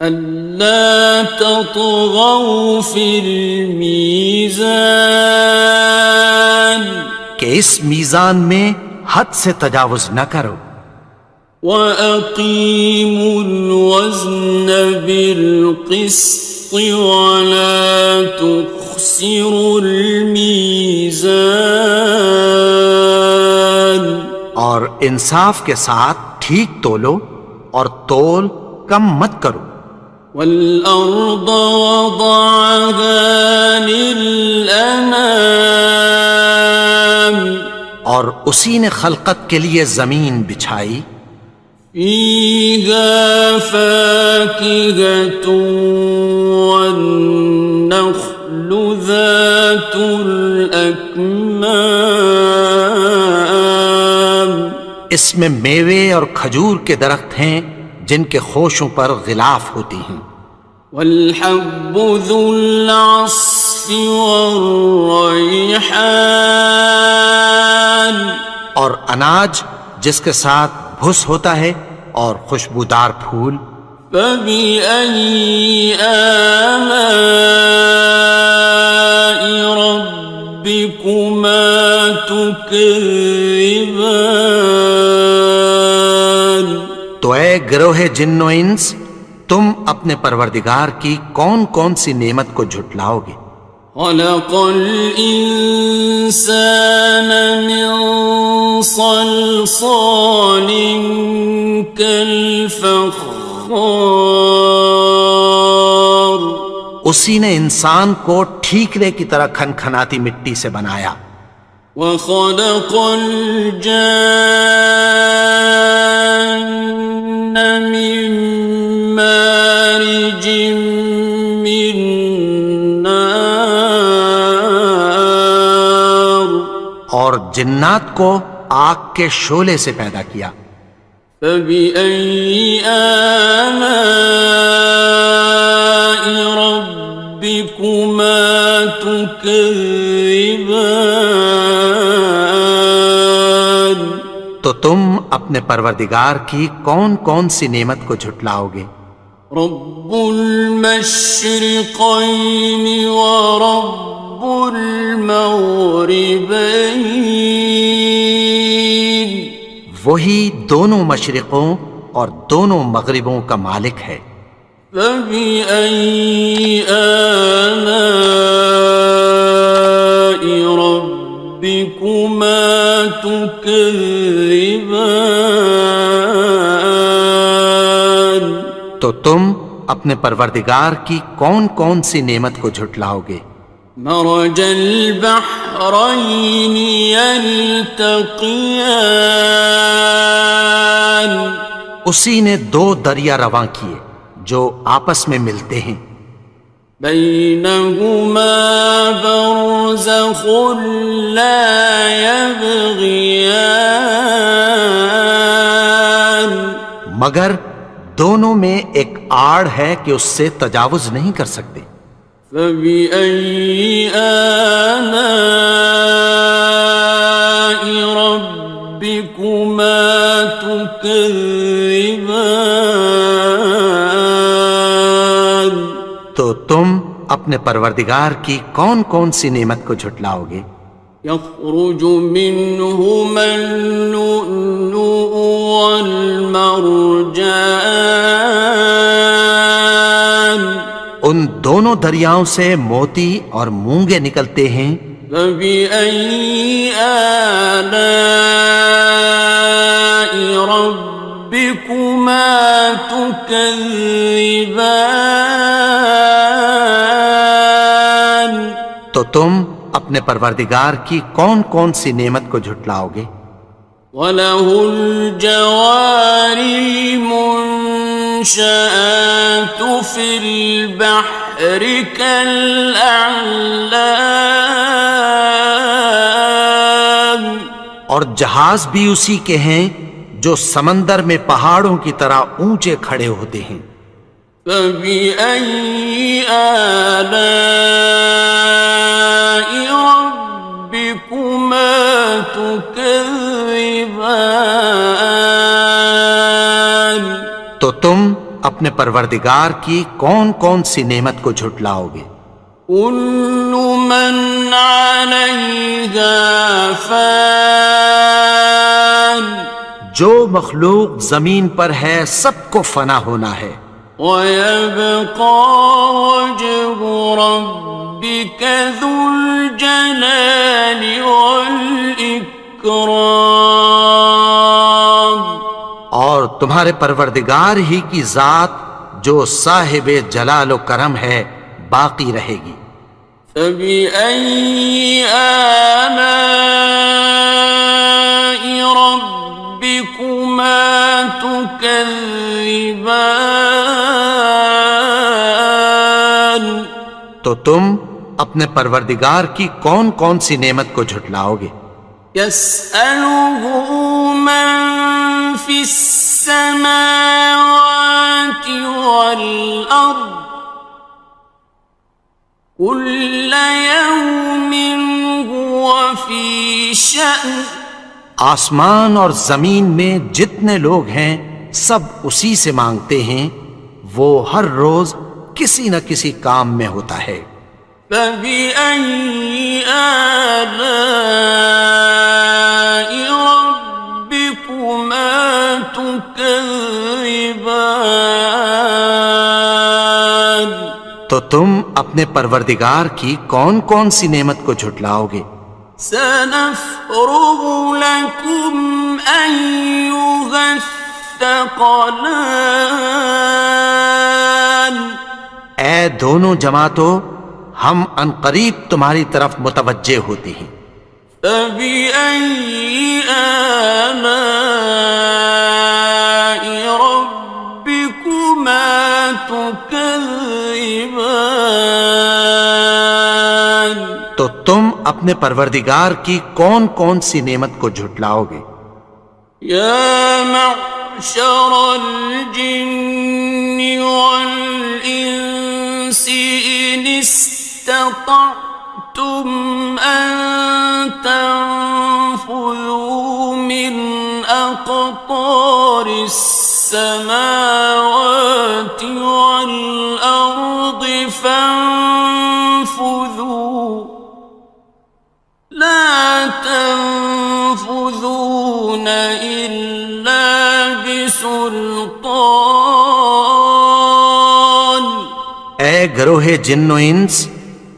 ألا تطغوا في الميزان کہ اس میزان میں حد سے تجاوز نہ کرو۔ وَأَقِيمُوا الْوَزْنَ بِالْقِسْطِ وَلَا تُخْسِرُوا الْمِيزَانَ اور انصاف کے ساتھ ٹھیک تولو اور تول کم مت کرو۔ وَالْأَرْضَ وَضَعَهَا لِلْأَنَامِ اور اسی نے خلقت کے لیے زمین بچھائی۔ فِيهَا فَاكِهَةٌ وَالنَّخْلُ ذَاتُ الْأَكْمَامِ اس میں میوے اور کھجور کے درخت ہیں جن کے خوشوں پر غلاف ہوتی ہیں۔ وَالْحَبُّ ذُو الْعَصْفِ وَالرَّيْحَانِ اور اناج جس کے ساتھ بھس ہوتا ہے اور خوشبودار پھول۔ فَبِأَيِّ آلَاءِ رَبِّكُمَا تُكَذِّبَانِ تو اے گروہ جن و انس، تم اپنے پروردگار کی کون کون سی نعمت کو جھٹلاؤ گے؟ خلق الإنسان من صلصال كالفخار اسی نے انسان کو ٹھیکرے کی طرح کھنکھناتی مٹی سے بنایا۔ وخلق الجان من مارج من نار اور جنات کو آگ کے شعلے سے پیدا کیا۔ فبأي آلاء ربكما تكذبان تو تم اپنے پروردگار کی کون کون سی نعمت کو جھٹلاؤ گے؟ رب المشرقين ورب المغربين وہی دونوں مشرقوں اور دونوں مغربوں کا مالک ہے۔ فبأي آلاء ربكما تكذبان تو تم اپنے پروردگار کی کون کون سی نعمت کو جھٹلاؤ گے؟ مرج البحرين يلتقيان اسی نے دو دریا رواں کیے جو آپس میں ملتے ہیں، بينهما برزخ لا يبغيان مگر دونوں میں ایک آڑ ہے کہ اس سے تجاوز نہیں کر سکتے۔ فبأي آلاء ربكما تكذبان تو تم اپنے پروردگار کی کون کون سی نعمت کو جھٹلاؤ گے؟ يخرج منهما اللؤلؤ والمرجان ان دونوں دریاؤں سے موتی اور مونگے نکلتے ہیں۔ فبأي آلاء ربكما تكذبان تو تم اپنے پروردگار کی کون کون سی نعمت کو جھٹلاؤ گے؟ وَلَهُ الْجَوَارِ الْمُنشَآتُ فِي الْبَحْرِ كَالْأَعْلَامِ اور جہاز بھی اسی کے ہیں جو سمندر میں پہاڑوں کی طرح اونچے کھڑے ہوتے ہیں۔ فَبِأَيِّ آلَاءِ رَبِّكُمَا تُكَذِّبَانِ تو تم اپنے پروردگار کی کون کون سی نعمت کو جھٹلاؤ گے؟ كُلُّ مَنْ عَلَيْهَا فَانٍ جو مخلوق زمین پر ہے سب کو فنا ہونا ہے، وَيَبْقَى وَجْهُ رَبِّكَ ذُو الْجَلَالِ وَالْإِكْرَامِ اور تمہارے پروردگار ہی کی ذات جو صاحب جلال و کرم ہے باقی رہے گی۔ فَبِأَيِّ آلَاءِ رَبِّكُمَا تُكَذِّبَانِ تو تم اپنے پروردگار کی کون کون سی نعمت کو جھٹلاؤ گے؟ يَسْأَلُهُ مَن فِي السَّمَاوَاتِ وَالْأَرْضِ كُلَّ يَوْمٍ هُوَ فِي شَأْنٍ آسمان اور زمین میں جتنے لوگ ہیں سب اسی سے مانگتے ہیں، وہ ہر روز کسی نہ کسی کام میں ہوتا ہے۔ فَبِأَيِّ آلَاءِ رَبِّكُمَا تُكَذِّبَانِ تو تم اپنے پروردگار کی کون کون سی نعمت کو جھٹلاؤ گے؟ سَنَفْرُغُ لَكُمْ أَيُّهَ الثَّقَلَانِ اے دونوں جماعتوں، ہم عنقریب تمہاری طرف متوجہ ہوتے ہیں۔ فَبِأَيِّ آلَاءِ رَبِّكُمَا تُكَذِّبَانِ تو تم اپنے پروردگار کی کون کون سی نعمت کو جھٹلاؤ گے؟ يَا مَعْشَرَ الْجِنِّ وَالْإِنسِ إِنِ اسْتَطَعْتُمْ أَن تَنفُذُوا مِنْ أقطار السماوات والأرض فانفذوا لا تنفذون إلا بسلطان. اے گروہ جن و انس،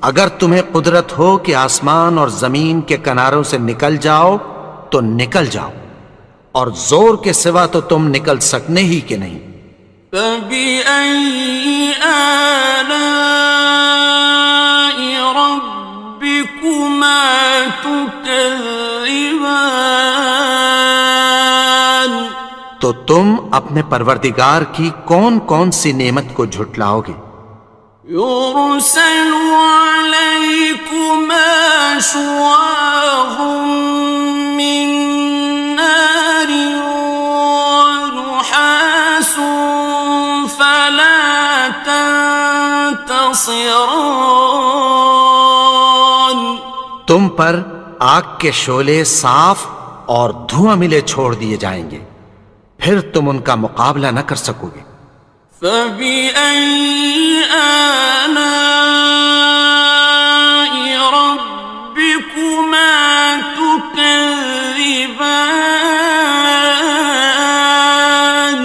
اگر تمہیں قدرت ہو کہ آسمان اور زمین کے کناروں سے نکل جاؤ تو نکل جاؤ، اور زور کے سوا تو تم نکل سکنے ہی کہ نہیں. فَبِأَيِّ آلَاءِ رَبِّكُمَا تُكَذِّبَانِ. تو تم اپنے پروردگار کی کون کون سی نعمت کو جھٹلاؤ گے؟ يُرْسَلُ عَلَيْكُمَا شُوَاظٌ مِّن نَّارٍ وَنُحَاسٌ فَلَا تَنتَصِرَانِ. تم پر آگ کے شعلے صاف اور دھواں ملے چھوڑ دیے جائیں گے، پھر تم ان کا مقابلہ نہ کر سکو گے. فَبِأَيِّ آلَاءِ رَبِّكُمَا تُكَذِّبَانِ.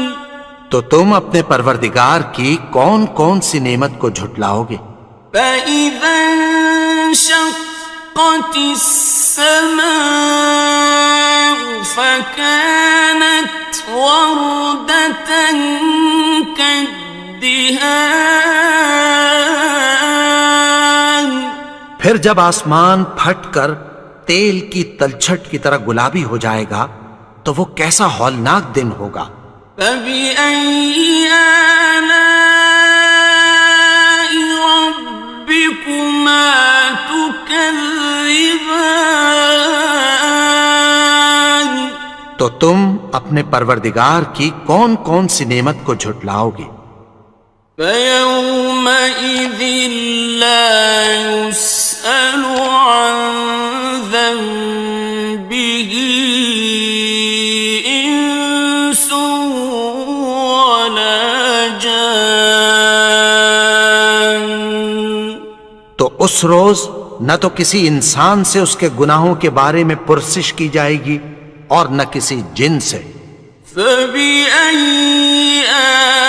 تو تم اپنے پروردگار کی کون کون سی نعمت کو جھٹلاؤ گے؟ فَإِذَا انشَقَّتِ السَّمَاءُ فَكَانَتْ وَرْدَةً كَالدِّهَانِ. پھر جب آسمان پھٹ کر تیل کی تلچھٹ کی طرح گلابی ہو جائے گا تو وہ کیسا ہولناک دن ہوگا. فَبِأَيِّ آلَاءِ رَبِّكُمَا تُكَذِّبَانِ. تو تم اپنے پروردگار کی کون کون سی نعمت کو جھٹلاؤ گے؟ فَيَوْمَئِذٍ لَا يُسْأَلُ عَنْ ذَنبِهِ إِنسٌ وَلَا جَانٌ. تو اس روز نہ تو کسی انسان سے اس کے گناہوں کے بارے میں پرسش کی جائے گی اور نہ کسی جن سے. فَبِأَيِّ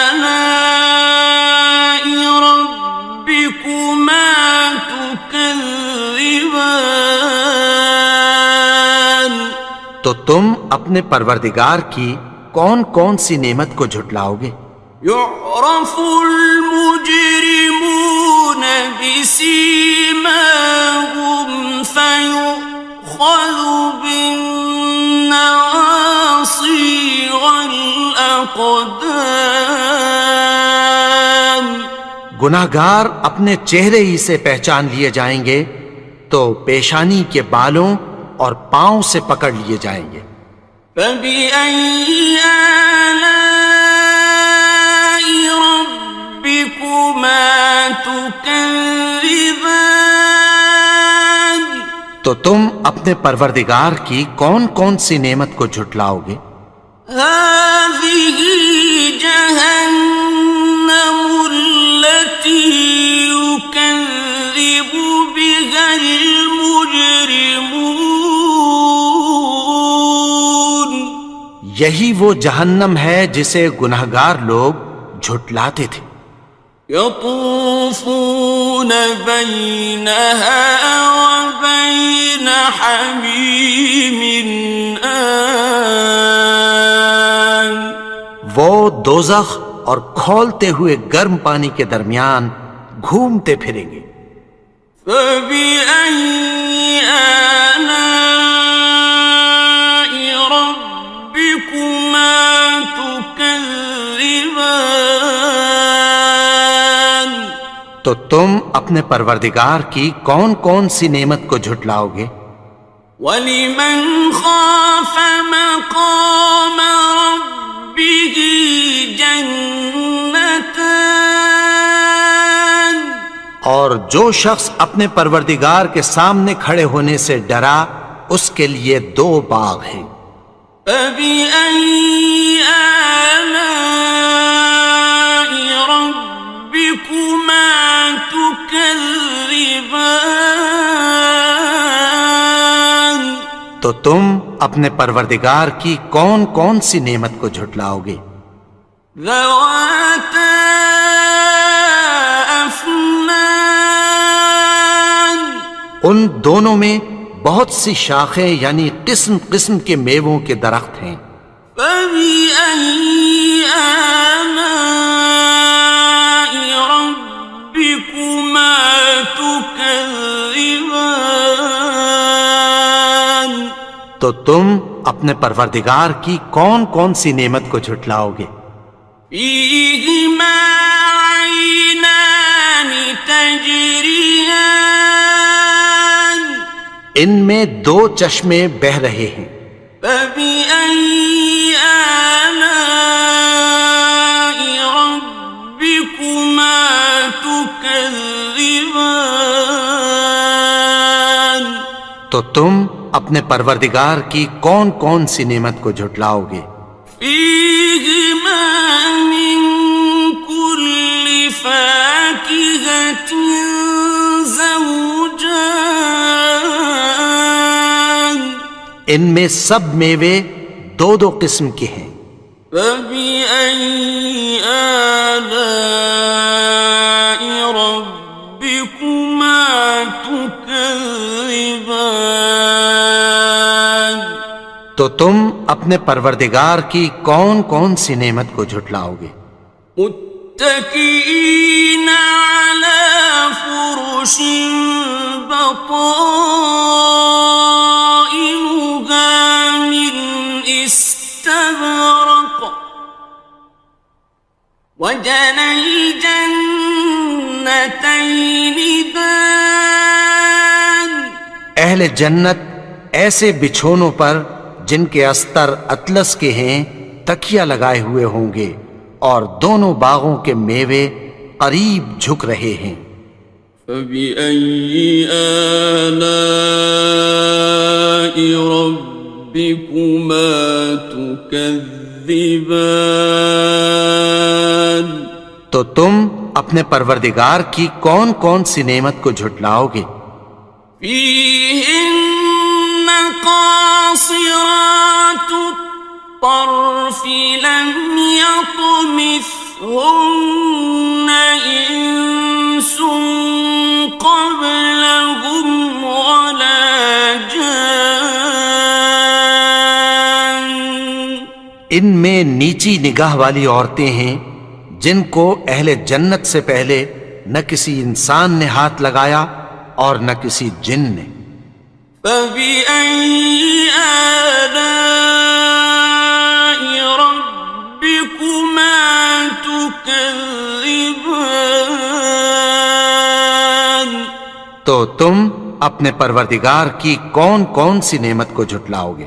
آلَاءِ رَبِّكُمَا تُكَذِّبَانِ. تو تم اپنے پروردگار کی کون کون سی نعمت کو جھٹلاؤ گے؟ يُعْرَفُ الْمُجْرِمُونَ بِسِيمَاهُمْ فَيُؤْخَذُ بِالنَّوَاصِي وَالْأَقْدَامِ. گناہگار اپنے چہرے ہی سے پہچان لیے جائیں گے تو پیشانی کے بالوں اور پاؤں سے پکڑ لیے جائیں گے. فَبِأَيِّ آلَاءِ رَبِّكُمَا تُكَذِّبَانِ. تو تم اپنے پروردگار کی کون کون سی نعمت کو جھٹلاؤ گے؟ هَٰذِهِ جَهَنَّمُ الَّتِي يُكَذِّبُ بِهَا الْمُجْرِمُونَ. یہی وہ جہنم ہے جسے گناہگار لوگ جھٹلاتے تھے. يَطُوفُونَ بَيْنَهَا وَبَيْنَ حَمِيمٍ آنٍ. وہ دوزخ اور کھولتے ہوئے گرم پانی کے درمیان گھومتے پھریں گے. فَبِأَيِّ آلَاءِ رَبِّكُمَا تُكَذِّبَانِ. تو تم اپنے پروردگار کی کون کون سی نعمت کو جھٹلاؤ گے؟ وَلِمَنْ خَافَ مَقَامَ رَبِّهِ جَنَّتَانِ. اور جو شخص اپنے پروردگار کے سامنے کھڑے ہونے سے ڈرا اس کے لیے 2 باغ ہیں. فبأي آلاء ربكما تكذبان؟ تو تم اپنے پروردگار کی کون کون سی نعمت کو جھٹلاؤ گے؟ ذواتا افنان، ان دونوں میں بہت سی شاخیں یعنی قسم قسم کے میووں کے درخت ہیں۔ فبأي آلاء ربكما تكذبان؟ تو تم اپنے پروردگار کی کون کون سی نعمت کو جھٹلاؤ گے؟ فيهما عينان تجريان، ان میں دو چشمے بہہ رہے ہیں۔ فبأي آلاء ربكما تكذبان؟ تو تم اپنے پروردگار کی کون کون سی نعمت کو جھٹلاؤ گے؟ فيهما من كل فاكهة زوجان، ان میں سب میوے دو دو قسم کے ہیں۔ فبأي آلاء ربكما تكذبان؟ تو تم اپنے پروردگار کی کون کون سی نعمت کو جھٹلاؤ گے؟ متكئين على فرش بطائنها من استبرق، وجنى الجنتين دان، اہل جنت ایسے بچھونوں پر جن کے استر اطلس کے ہیں تکیہ لگائے ہوئے ہوں گے، اور دونوں باغوں کے میوے قریب جھک رہے ہیں۔ فبأي آلاء ربكما تكذبان؟ تو تم اپنے پروردگار کی کون کون سی نعمت کو جھٹلاؤ گے؟ فيهن قاصرات الطرف لم يطمثهن إنس قبلهم ولا جان، ان میں نیچی نگاہ والی عورتیں ہیں جن کو اہل جنت سے پہلے نہ کسی انسان نے ہاتھ لگایا اور نہ کسی جن نے۔ فبأي آلاء ربكما تكذبان؟ تو تم اپنے پروردگار کی کون کون سی نعمت کو جھٹلاؤ گے؟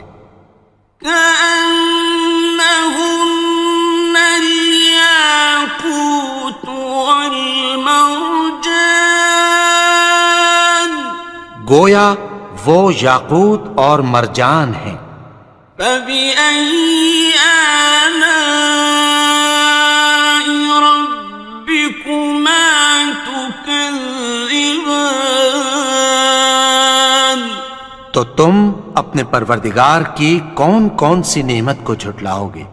كأنهن الياقوت والمرجان، گویا وہ یاقوت اور مرجان ہیں۔ فبأي آلاء ربكما تكذبان؟ تو تم اپنے پروردگار کی کون کون سی نعمت کو جھٹلاؤ گے؟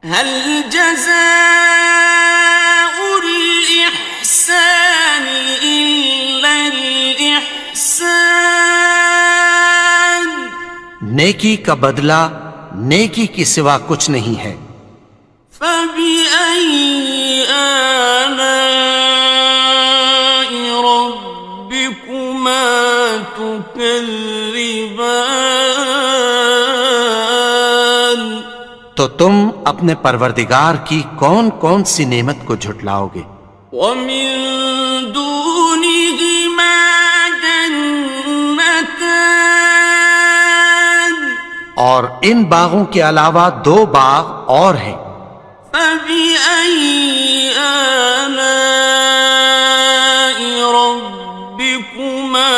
هل جزاء الإحسان إلا الإحسان؟ نیکی کا بدلہ نیکی کی سوا کچھ نہیں ہے۔ فبأي آلاء ربكما تكذبان؟ تو تم اپنے پروردگار کی کون کون سی نعمت کو جھٹلاؤ گے؟ ومن دونهما جنتان، اور ان باغوں کے علاوہ دو باغ اور ہیں۔ فبأي آلاء ربكما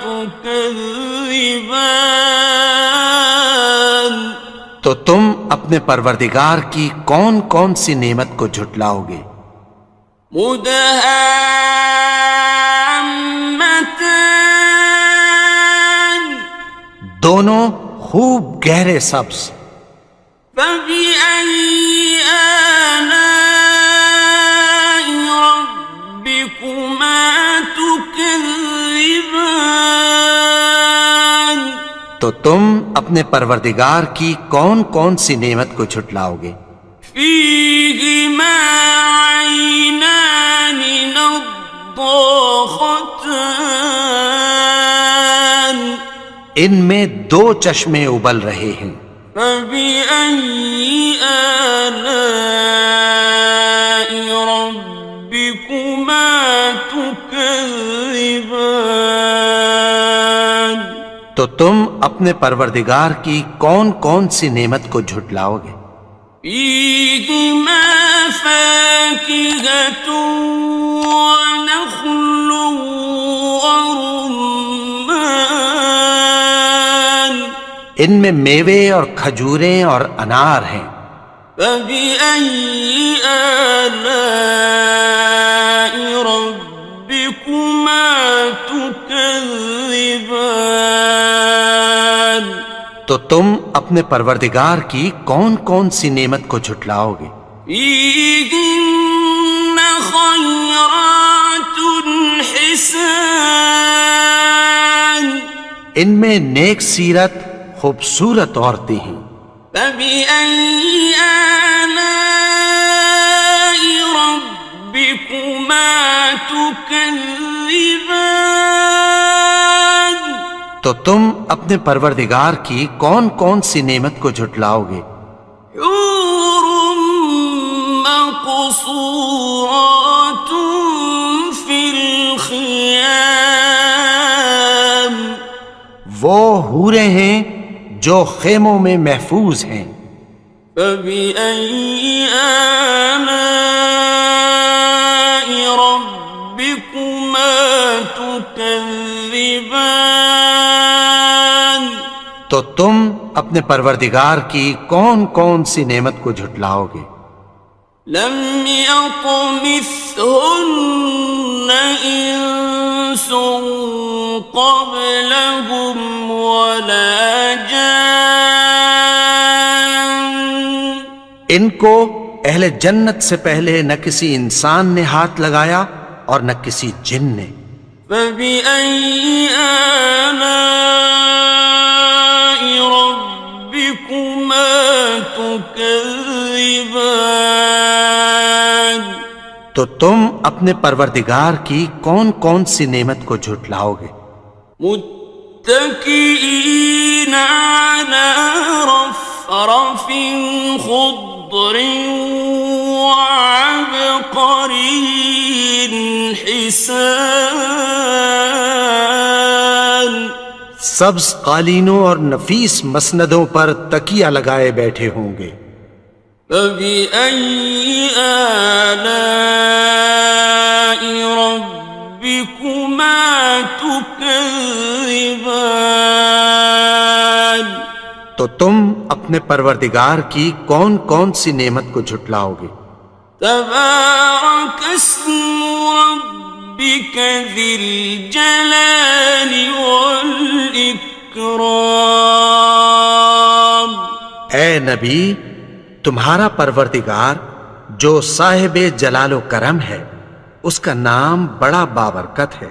تكذبان؟ تو تم اپنے پروردگار کی کون کون سی نعمت کو جھٹلاؤ گے؟ مدہامتان دونوں خوب گہرے سبز. فبأي آلاء ربكما تكذبان تو تم اپنے پروردگار کی کون کون سی نعمت کو جھٹلاؤ گے؟ فيهما عينان نضاختان ان میں دو چشمے ابل رہے ہیں. فبأي آلاء ربكما تكذبان تو تم اپنے پروردگار کی کون کون سی نعمت کو جھٹلاؤ گے؟ فيهما فاكهة ونخل ورمان ان میں میوے اور کھجوریں اور انار ہیں. فبأي آلاء ربكما تكذبان تو تم اپنے پروردگار کی کون کون سی نعمت کو جھٹلاؤ گے؟ فيهن خيرات حسان ان میں نیک سیرت خوبصورت عورتیں ہیں. فبأي آلاء ربكما تكذبان تو تم اپنے پروردگار کی کون کون سی نعمت کو جھٹلاؤ گے؟ حور مقصورات في الخيام وہ حوریں ہیں جو خیموں میں محفوظ ہیں. فبأي آلاء ربكما تكذبان تو تم اپنے پروردگار کی کون کون سی نعمت کو جھٹلاؤ گے؟ لم يطمثهن إنس قبلهم ولا جان ان کو اہل جنت سے پہلے نہ کسی انسان نے ہاتھ لگایا اور نہ کسی جن نے. فبأي آلاء ربكما تكذبان تو تم اپنے پروردگار کی کون کون سی نعمت کو جھٹلاؤ گے؟ متكئين على رفرف خضر وعبقري حسان سبز قالینوں اور نفیس مسندوں پر تکیہ لگائے بیٹھے ہوں گے. فبأي آلاء ربكما تكذبان تو تم اپنے پروردگار کی کون کون سی نعمت کو جھٹلاؤ گے؟ تبارك اسم ربك ذي الجلال والإكرام اے نبی، تمہارا پروردگار جو صاحب جلال و کرم ہے، اس کا نام بڑا بابرکت ہے.